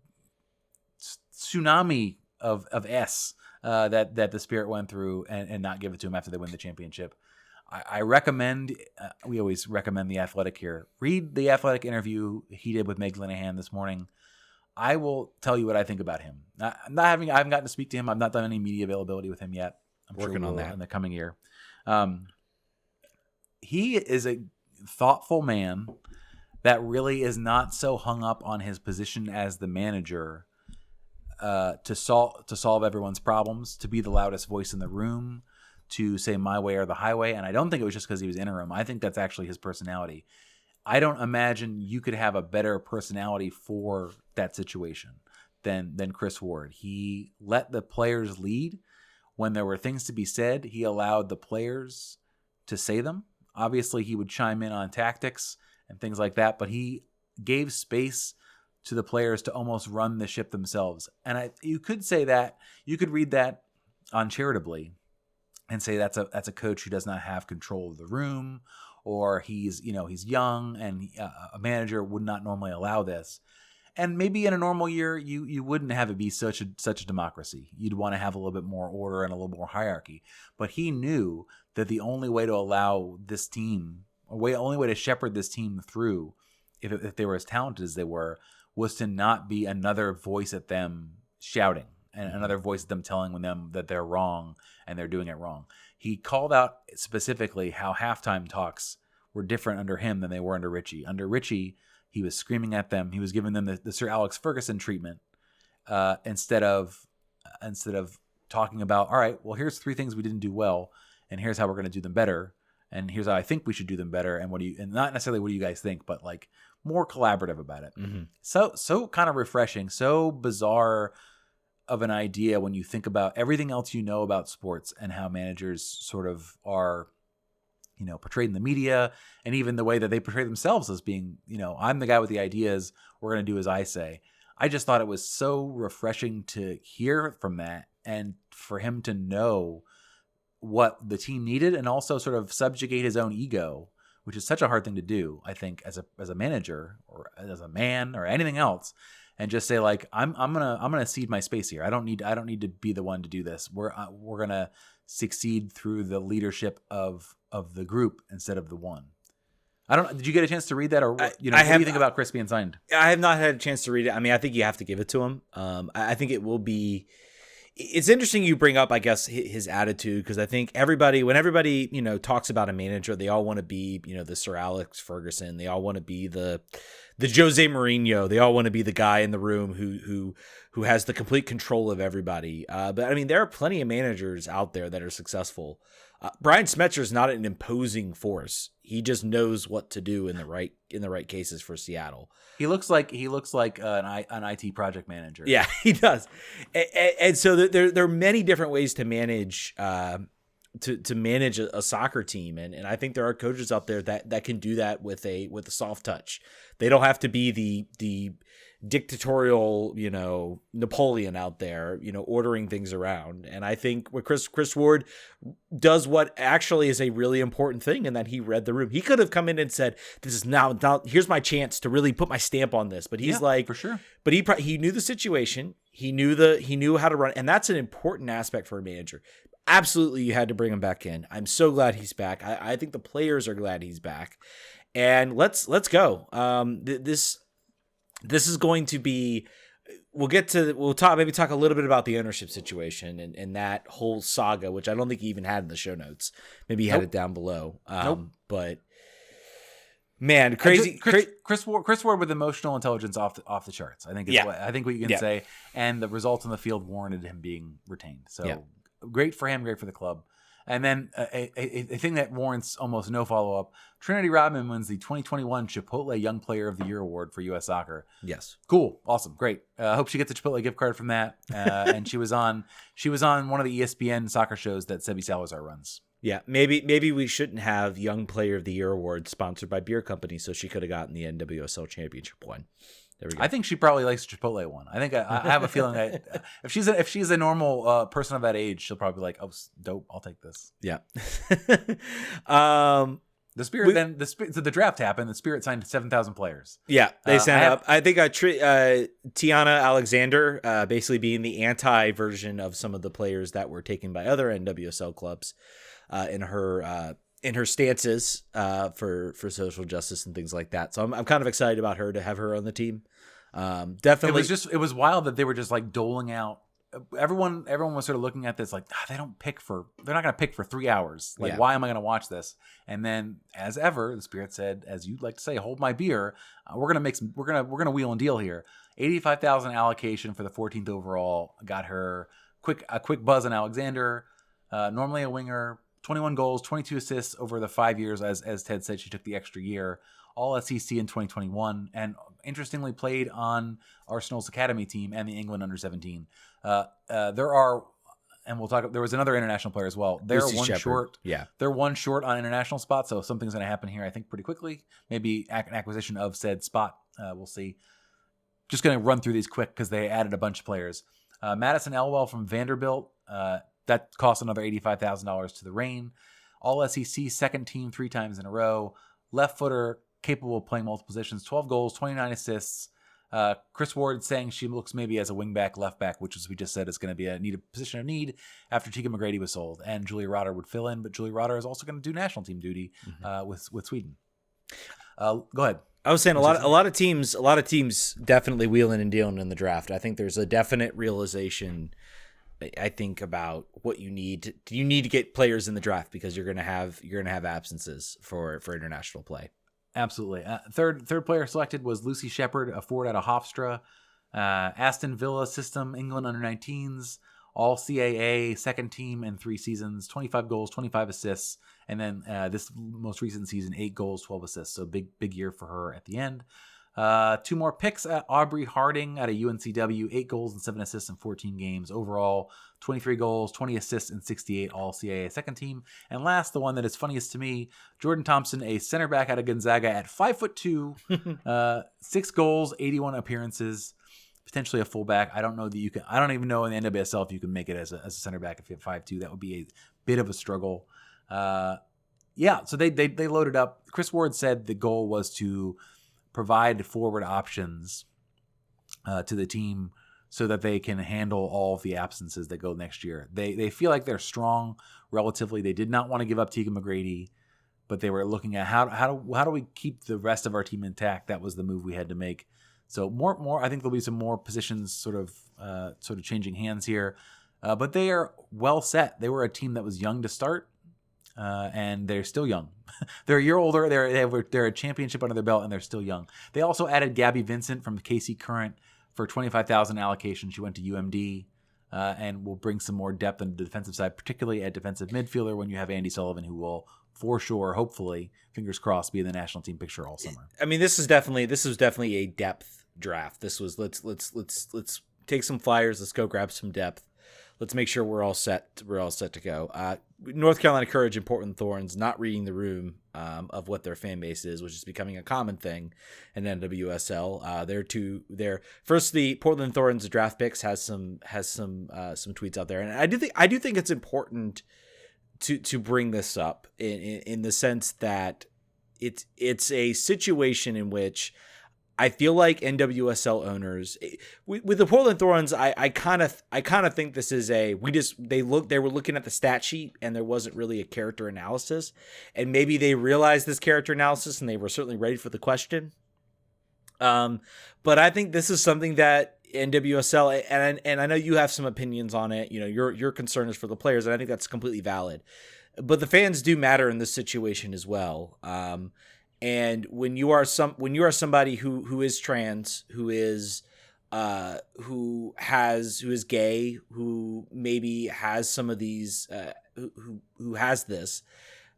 tsunami of S that the Spirit went through and not give it to him after they win the championship. I recommend, we always recommend The Athletic here. Read The Athletic interview he did with Meg Linehan this morning. I will tell you what I think about him. I haven't gotten to speak to him. I've not done any media availability with him yet. I'm working on that in the coming year. He is a thoughtful man that really is not so hung up on his position as the manager to solve everyone's problems, to be the loudest voice in the room, to say my way or the highway. And I don't think it was just because he was interim. I think that's actually his personality. I don't imagine you could have a better personality for that situation than Chris Ward. He let the players lead. When there were things to be said, he allowed the players to say them. Obviously, he would chime in on tactics and things like that, but he gave space to the players to almost run the ship themselves. And you could say that, you could read that uncharitably and say that's a coach who does not have control of the room, or he's young and a manager would not normally allow this. And maybe in a normal year, you wouldn't have it be such a democracy. You'd want to have a little bit more order and a little more hierarchy. But he knew that the only way to allow this team, only way to shepherd this team through, if they were as talented as they were, was to not be another voice at them shouting and another voice at them telling them that they're wrong and they're doing it wrong. He called out specifically how halftime talks were different under him than they were under Richie. Under Richie, he was screaming at them. He was giving them the Sir Alex Ferguson treatment instead of talking about, all right, well, here's 3 things we didn't do well, and here's how we're going to do them better, and here's how I think we should do them better, and not necessarily what do you guys think, but like more collaborative about it. Mm-hmm. So kind of refreshing, so bizarre of an idea when you think about everything else you know about sports and how managers sort of are, portrayed in the media, and even the way that they portray themselves as being, I'm the guy with the ideas, we're going to do as I say. I just thought it was so refreshing to hear from that and for him to know what the team needed and also sort of subjugate his own ego, which is such a hard thing to do, I think, as a manager or as a man or anything else, and just say like, I'm gonna cede my space here. I don't need to be the one to do this. We're gonna succeed through the leadership of the group instead of the one. Did you get a chance to read that, or what do you think about Chris being signed? I have not had a chance to read it. I mean, I think you have to give it to him. I think it will be. It's interesting you bring up, I guess, his attitude, because I think when everybody talks about a manager, they all want to be the Sir Alex Ferguson. They all want to be the Jose Mourinho. They all want to be the guy in the room who has the complete control of everybody. But I mean, there are plenty of managers out there that are successful. Brian Smetzer is not an imposing force. He just knows what to do in the right cases for Seattle. He looks like an IT project manager. Yeah, he does. And so there are many different ways to manage to manage a soccer team, and I think there are coaches out there that can do that with a soft touch. They don't have to be the dictatorial, Napoleon out there, ordering things around. And I think what Chris Ward does what actually is a really important thing, in that he read the room. He could have come in and said, "This is now here's my chance to really put my stamp on this." But he's for sure. But he knew the situation. He knew how to run, and that's an important aspect for a manager. Absolutely, you had to bring him back in. I'm so glad he's back. I think the players are glad he's back, and let's go. This is going to be. We'll talk a little bit about the ownership situation and that whole saga, which I don't think he even had in the show notes. Maybe he had it down below. But man, crazy. Chris Ward with emotional intelligence off the charts. I think what you can say, and the results on the field warranted him being retained. So great for him, great for the club. And then a thing that warrants almost no follow-up, Trinity Rodman wins the 2021 Chipotle Young Player of the Year award for U.S. Soccer. Yes. Cool. Awesome. Great. I hope she gets a Chipotle gift card from that. And she was on one of the ESPN soccer shows that Sebi Salazar runs. Yeah. Maybe we shouldn't have Young Player of the Year award sponsored by beer company, so she could have gotten the NWSL championship one. There we go. I think she probably likes the Chipotle one. I think I have a feeling that if she's a normal person of that age, she'll probably be like, "Oh, dope! I'll take this." Yeah. The Spirit so the draft happened. The Spirit signed 7,000 players. Yeah, they signed up. I think Tiana Alexander, basically being the anti version of some of the players that were taken by other NWSL clubs, in her stances for social justice and things like that. So I'm kind of excited about her to have her on the team. Definitely, it was wild that they were just like doling out. Everyone was sort of looking at this like, they're not going to pick for 3 hours. Like, why am I going to watch this? And then, as ever, the Spirit said, as you'd like to say, hold my beer. We're gonna wheel and deal here. 85,000 allocation for the 14th overall. Got her a quick buzz on Alexander. Normally a winger. 21 goals, 22 assists over the 5 years. As Ted said, she took the extra year. All SEC in 2021, and interestingly played on Arsenal's academy team and the England under-17. There are, and we'll talk. There was another international player as well. They're Lucy one Shepherd. short. Yeah, they're one short on international spots, so something's going to happen here, I think, pretty quickly. Maybe an acquisition of said spot. We'll see. Just going to run through these quick because they added a bunch of players. Madison Elwell from Vanderbilt. That cost another $85,000 to the Reign. All SEC second team 3 times in a row. Left footer, capable of playing multiple positions. 12 goals, 29 assists. Chris Ward saying she looks maybe as a wingback, left back, which, as we just said, is going to be a position of need after Tegan McGrady was sold. And Julia Rotter would fill in, but Julia Rotter is also going to do national team duty with Sweden. Go ahead. I was saying a lot of teams definitely wheeling and dealing in the draft. I think there's a definite realization, I think, about what you need. You need to get players in the draft because you're gonna have absences for international play. Absolutely. Third player selected was Lucy Shepherd, a forward out of Hofstra. Aston Villa system, England under-19s, all CAA, second team in 3 seasons, 25 goals, 25 assists. And then this most recent season, 8 goals, 12 assists. So big year for her at the end. 2 more picks. Aubrey Harding out of UNCW, 8 goals and 7 assists in 14 games. Overall, 23 goals, 20 assists, and 68 all CAA second team. And last, the one that is funniest to me, Jordan Thompson, a center back out of Gonzaga at 5'2", 6 goals, 81 appearances. Potentially a fullback. I don't know that you can. I don't even know in the NWSL if you can make it as a center back if you have 5'2". That would be a bit of a struggle. So they loaded up. Chris Ward said the goal was to provide forward options to the team so that they can handle all of the absences that go next year. They feel like they're strong relatively. They did not want to give up Tegan McGrady, but they were looking at how do we keep the rest of our team intact. That was the move we had to make. So more. I think there'll be some more positions sort of changing hands here, but they are well set. They were a team that was young to start, and they're still young. They're a year older. They're a championship under their belt, and they're still young. They also added Gabby Vincent from the KC Current for $25,000 allocation. She went to UMD, and will bring some more depth on the defensive side, particularly at defensive midfielder when you have Andy Sullivan, who will for sure, hopefully, fingers crossed, be in the national team picture all summer. I mean, this was definitely a depth draft. This was let's take some flyers. Let's go grab some depth. Let's make sure we're all set to go. North Carolina Courage and Portland Thorns not reading the room of what their fan base is, which is becoming a common thing in NWSL. The Portland Thorns draft picks has some tweets out there, and I do think it's important to bring this up in the sense that it's a situation in which I feel like NWSL owners with the Portland Thorns, I kind of think this is they were looking at the stat sheet and there wasn't really a character analysis, and maybe they realized this character analysis and they were certainly ready for the question. But I think this is something that NWSL and I know you have some opinions on it. You know, your concern is for the players, and I think that's completely valid. But the fans do matter in this situation as well. And when you are somebody who is trans, who is gay, who maybe has some of these, who has this,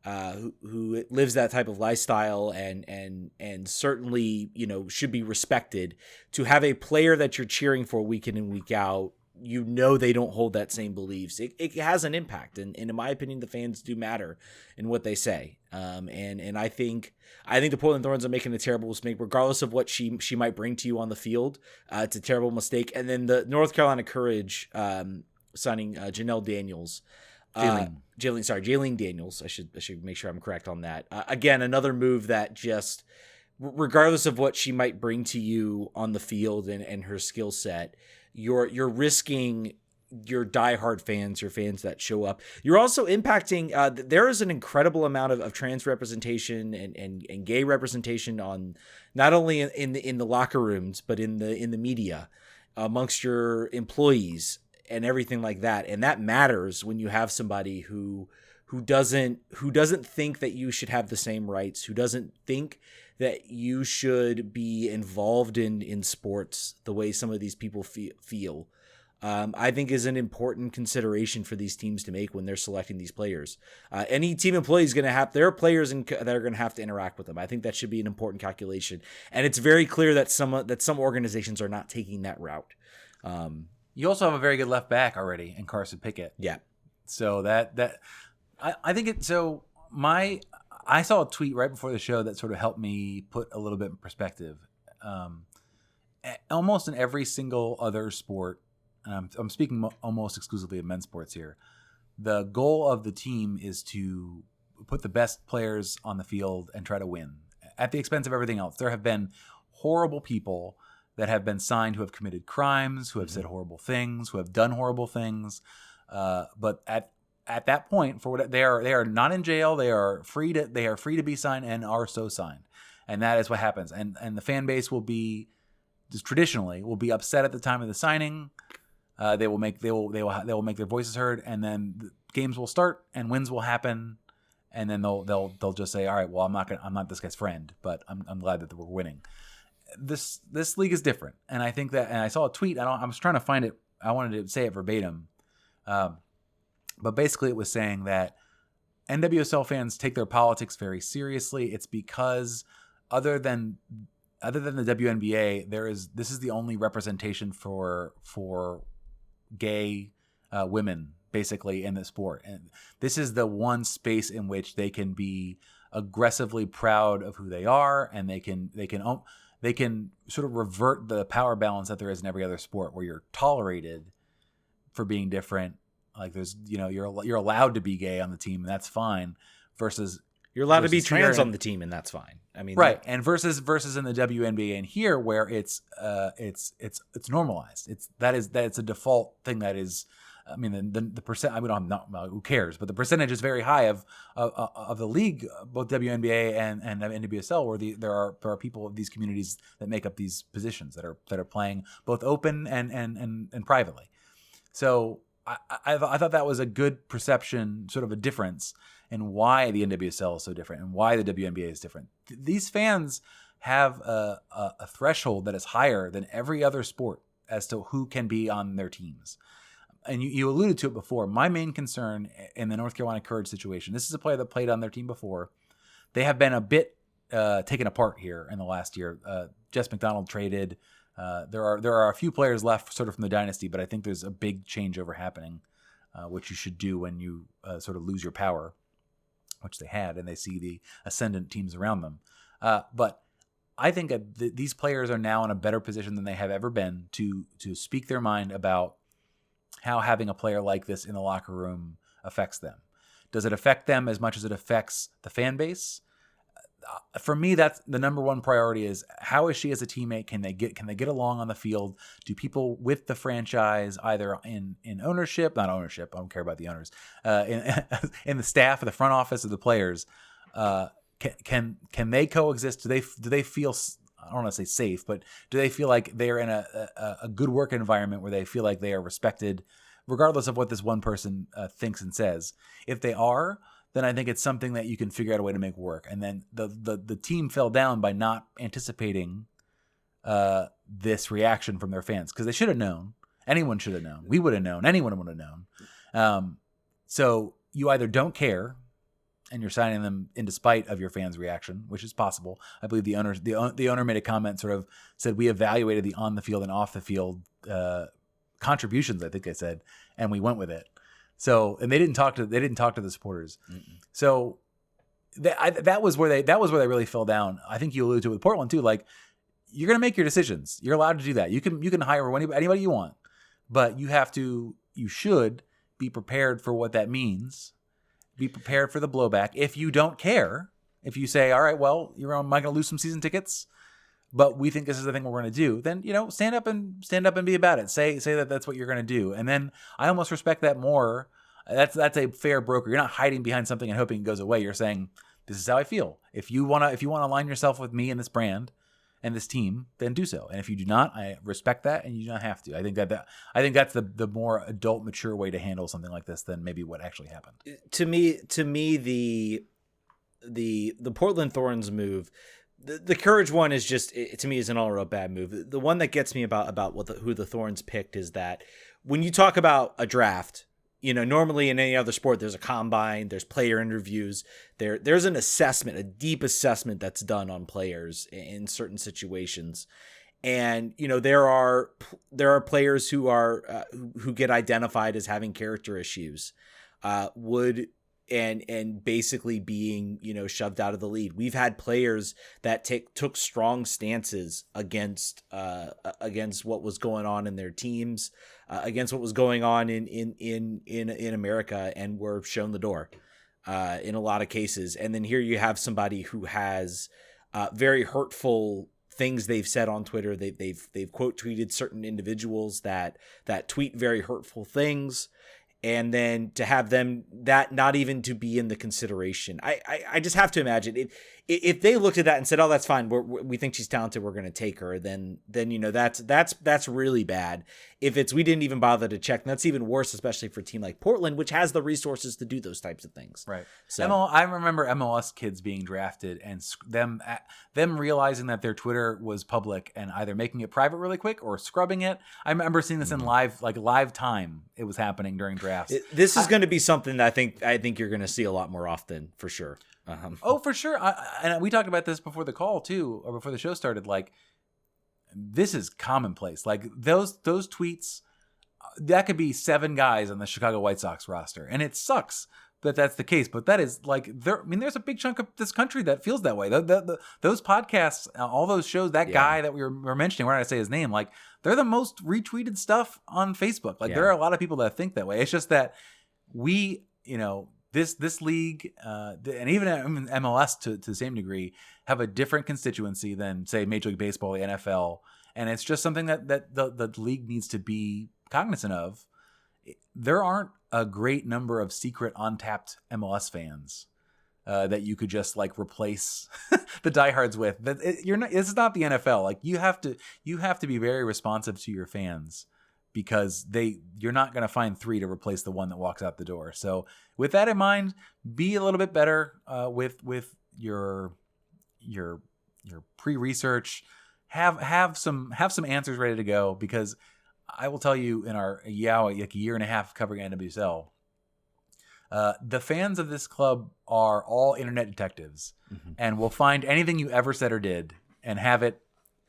who lives that type of lifestyle and certainly, you know, should be respected, to have a player that you're cheering for week in and week out, you know, they don't hold that same beliefs. It has an impact. And in my opinion, the fans do matter in what they say. And I think the Portland Thorns are making a terrible mistake, regardless of what she might bring to you on the field. It's a terrible mistake. And then the North Carolina Courage signing Janelle Daniels. Jaylene Daniels. I should make sure I'm correct on that. Again, another move that just, regardless of what she might bring to you on the field and her skill set, you're risking your diehard fans, your fans that show up. You're also impacting. There is an incredible amount of trans representation and gay representation on not only in the locker rooms, but in the media, amongst your employees and everything like that. And that matters when you have somebody who doesn't think that you should have the same rights, who doesn't think that you should be involved in sports the way some of these people feel. I think is an important consideration for these teams to make when they're selecting these players. Any team employee is going to have, there are players that are going to have to interact with them. I think that should be an important calculation. And it's very clear that some organizations are not taking that route. You also have a very good left back already in Carson Pickett. Yeah. So I think it, so I saw a tweet right before the show that sort of helped me put a little bit in perspective. Almost in every single other sport, and I'm speaking almost exclusively of men's sports here, the goal of the team is to put the best players on the field and try to win at the expense of everything else. There have been horrible people that have been signed who have committed crimes, who have said horrible things, who have done horrible things. But at that point, for what they are not in jail. They are free to be signed and are so signed, and that is what happens. And the fan base will be, just traditionally, will be upset at the time of the signing. They will make their voices heard, and then the games will start and wins will happen, and then they'll just say, all right, well, I'm not this guy's friend, but I'm glad that we're winning. This league is different, and I think that, and I saw a tweet. I was trying to find it. I wanted to say it verbatim, but basically it was saying that NWSL fans take their politics very seriously. It's because other than the WNBA, this is the only representation for gay women basically in the sport, and this is the one space in which they can be aggressively proud of who they are, and they can sort of revert the power balance that there is in every other sport, where you're tolerated for being different. Like there's, you're allowed to be gay on the team, and that's fine. Versus you're allowed to be trans on the team, and that's fine. I mean, right. And versus in the WNBA and here, where it's normalized. It's a default thing that is. I mean, the percent. I mean, who cares? But the percentage is very high of the league, both WNBA and NWSL, where there are people of these communities that make up these positions that are playing both open and privately. So I thought that was a good perception, sort of a difference in why the NWSL is so different and why the WNBA is different. These fans have a threshold that is higher than every other sport as to who can be on their teams. And you alluded to it before. My main concern in the North Carolina Courage situation, this is a player that played on their team before. They have been a bit taken apart here in the last year. Jess McDonald traded. There are a few players left sort of from the dynasty, but I think there's a big changeover happening, which you should do when you sort of lose your power, which they had, and they see the ascendant teams around them. But I think that these players are now in a better position than they have ever been to speak their mind about how having a player like this in the locker room affects them. Does it affect them as much as it affects the fan base? For me, that's the number one priority: is how is she as a teammate? Can they get along on the field? Do people with the franchise, either in ownership, not ownership, I don't care about the owners, in the staff or the front office of the players, can they coexist? Do they feel, I don't want to say safe, but do they feel like they're in a good work environment where they feel like they are respected, regardless of what this one person thinks and says? If they are, then I think it's something that you can figure out a way to make work. And then the team fell down by not anticipating this reaction from their fans, because they should have known. Anyone should have known. We would have known. Anyone would have known. So you either don't care, and you're signing them in despite of your fans' reaction, which is possible. I believe the owner made a comment, sort of said, we evaluated the on the field and off the field contributions, I think they said, and we went with it. So, and they didn't talk to the supporters. Mm-mm. So that was where they really fell down. I think you alluded to it with Portland too. Like, you're going to make your decisions. You're allowed to do that. You can hire anybody you want, but you should be prepared for what that means. Be prepared for the blowback. If you don't care, if you say, all right, well, am I going to lose some season tickets, but we think this is the thing we're going to do, then, stand up and be about it. Say that that's what you're going to do. And then I almost respect that more. That's a fair broker. You're not hiding behind something and hoping it goes away. You're saying, this is how I feel. If you want to align yourself with me and this brand and this team, then do so. And if you do not, I respect that, and you do not have to. I think that's the more adult, mature way to handle something like this than maybe what actually happened. To me, the Portland Thorns move, the Courage one is just, to me, is an all-around bad move. The one that gets me about who the Thorns picked is that when you talk about a draft, normally in any other sport, there's a combine, there's player interviews, there's an assessment, a deep assessment that's done on players in certain situations. And, there are players who are, who get identified as having character issues, and basically being, shoved out of the league. We've had players that took strong stances against what was going on in their teams, against what was going on in America, and were shown the door in a lot of cases. And then here you have somebody who has very hurtful things they've said on Twitter. They've quote tweeted certain individuals that tweet very hurtful things. And then to have them that not even to be in the consideration, I just have to imagine if they looked at that and said, "Oh, that's fine. We think she's talented. We're going to take her." Then that's really bad. If we didn't even bother to check, and that's even worse, especially for a team like Portland, which has the resources to do those types of things. Right. So I remember MLS kids being drafted and them realizing that their Twitter was public and either making it private really quick or scrubbing it. I remember seeing this in live time. It was happening during drafts. This is going to be something that I think you're going to see a lot more often, for sure. Oh, for sure. And we talked about this before the call too, or before the show started. Like, this is commonplace. Like those tweets, that could be 7 guys on the Chicago White Sox roster, and it sucks that that's the case. But that is like there's a big chunk of this country that feels that way. Those podcasts, all those shows, that guy that we were mentioning, we're not gonna say his name. Like, they're the most retweeted stuff on Facebook. Like, there are a lot of people that think that way. It's just that we, this league, and even MLS to the same degree, have a different constituency than, say, Major League Baseball, the NFL. And it's just something that the league needs to be cognizant of. There aren't a great number of secret untapped MLS fans that you could just like replace the diehards with. It's not the NFL. Like, you have to be very responsive to your fans, because you're not going to find 3 to replace the one that walks out the door. So with that in mind, be a little bit better with your pre-research. Have some answers ready to go, because I will tell you, in our like a year and a half covering NWSL, the fans of this club are all internet detectives, and will find anything you ever said or did and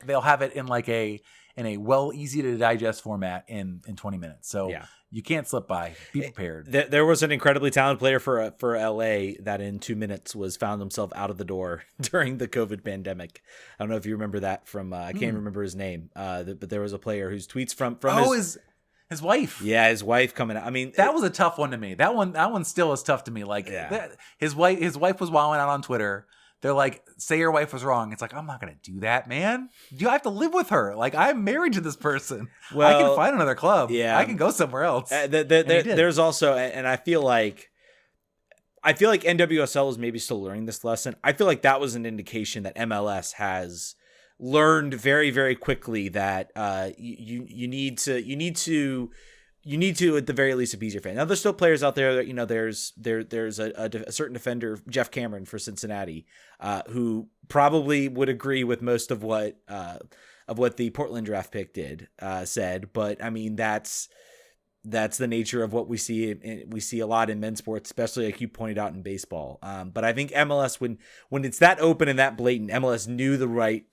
they'll have it in like in a easy to digest format in 20 minutes. So you can't slip by. Be prepared. There was an incredibly talented player for LA that in 2 minutes found himself out of the door during the COVID pandemic. I don't know if you remember that from, I can't remember his name, but there was a player whose tweets from his wife. Yeah, his wife coming out. I mean, that was a tough one to me. That one still is tough to me. Like, his wife was wilding out on Twitter. They're like, say your wife was wrong. It's like, I'm not going to do that, man. I have to live with her. Like, I'm married to this person. Well, I can find another club. Yeah, I can go somewhere else. There's also, and I feel like NWSL is maybe still learning this lesson. I feel like that was an indication that MLS has learned very, very quickly that you need to at the very least appease your fan. Now, there's still players out there that, there's a certain defender, Jeff Cameron for Cincinnati, who probably would agree with most of what the Portland draft pick said. But I mean, that's the nature of what we see. We see a lot in men's sports, especially like you pointed out in baseball. But I think MLS, when it's that open and that blatant, MLS knew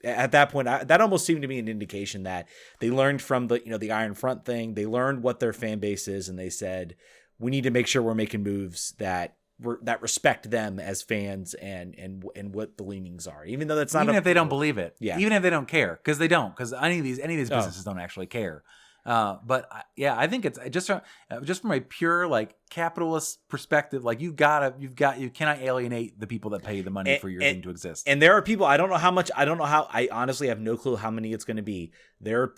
at that point. That almost seemed to be an indication that they learned from the Iron Front thing. They learned what their fan base is, and they said, we need to make sure we're making moves that respect them as fans and what the leanings are. Even though that's not, even if they don't believe it, even if they don't care, because they don't, because any of these businesses don't actually care. But I think it's just from a pure like capitalist perspective. Like, you cannot alienate the people that pay the money for your thing to exist. And there are people, I honestly have no clue how many it's going to be.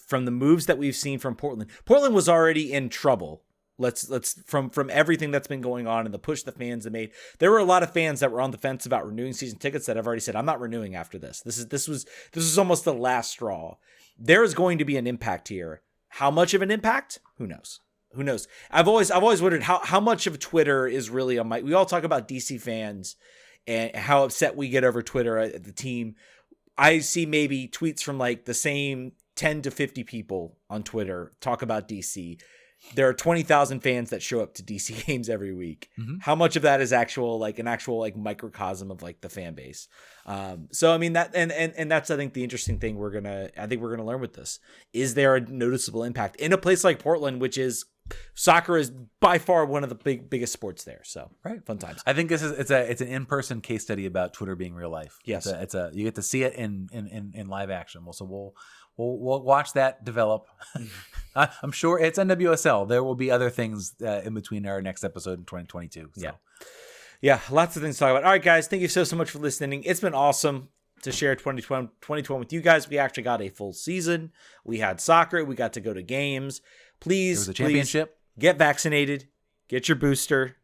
From the moves that we've seen from Portland. Portland was already in trouble. Let's from everything that's been going on and the push the fans have made. There were a lot of fans that were on the fence about renewing season tickets that have already said, I'm not renewing after this. This was almost the last straw. There is going to be an impact here. How much of an impact? Who knows? I've always wondered how much of Twitter is really on we all talk about DC fans and how upset we get over Twitter at the team. I see maybe tweets from like the same 10 to 50 people on Twitter talk about DC. there are 20,000 fans that show up to DC games every week. Mm-hmm. How much of that is an actual microcosm of the fan base? So I mean that, and that's, I think, the interesting thing we're going to learn with this. Is there a noticeable impact in a place like Portland, which is soccer is by far one of the biggest sports there. So fun times. I think it's an in-person case study about Twitter being real life. Yes. You get to see it in live action. So we'll watch that develop. I'm sure it's NWSL. There will be other things in between our next episode in 2022. So. Yeah, lots of things to talk about. All right, guys, thank you so much for listening. It's been awesome to share 2020 with you guys. We actually got a full season. We had soccer. We got to go to games. Please, there was a championship. Get vaccinated. Get your booster.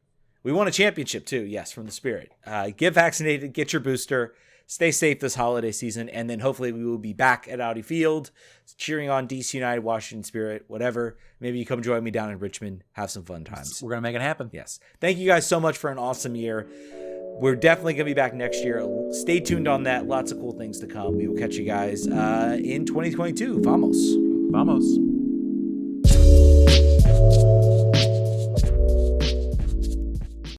We won a championship too. Yes, from the Spirit. Get vaccinated. Get your booster. Stay safe this holiday season, and then hopefully we will be back at Audi Field, cheering on DC United, Washington Spirit, whatever. Maybe you come join me down in Richmond. Have some fun times. We're gonna make it happen. Yes. Thank you guys so much for an awesome year. We're definitely going to be back next year. Stay tuned on that. Lots of cool things to come. We will catch you guys in 2022. Vamos. Vamos.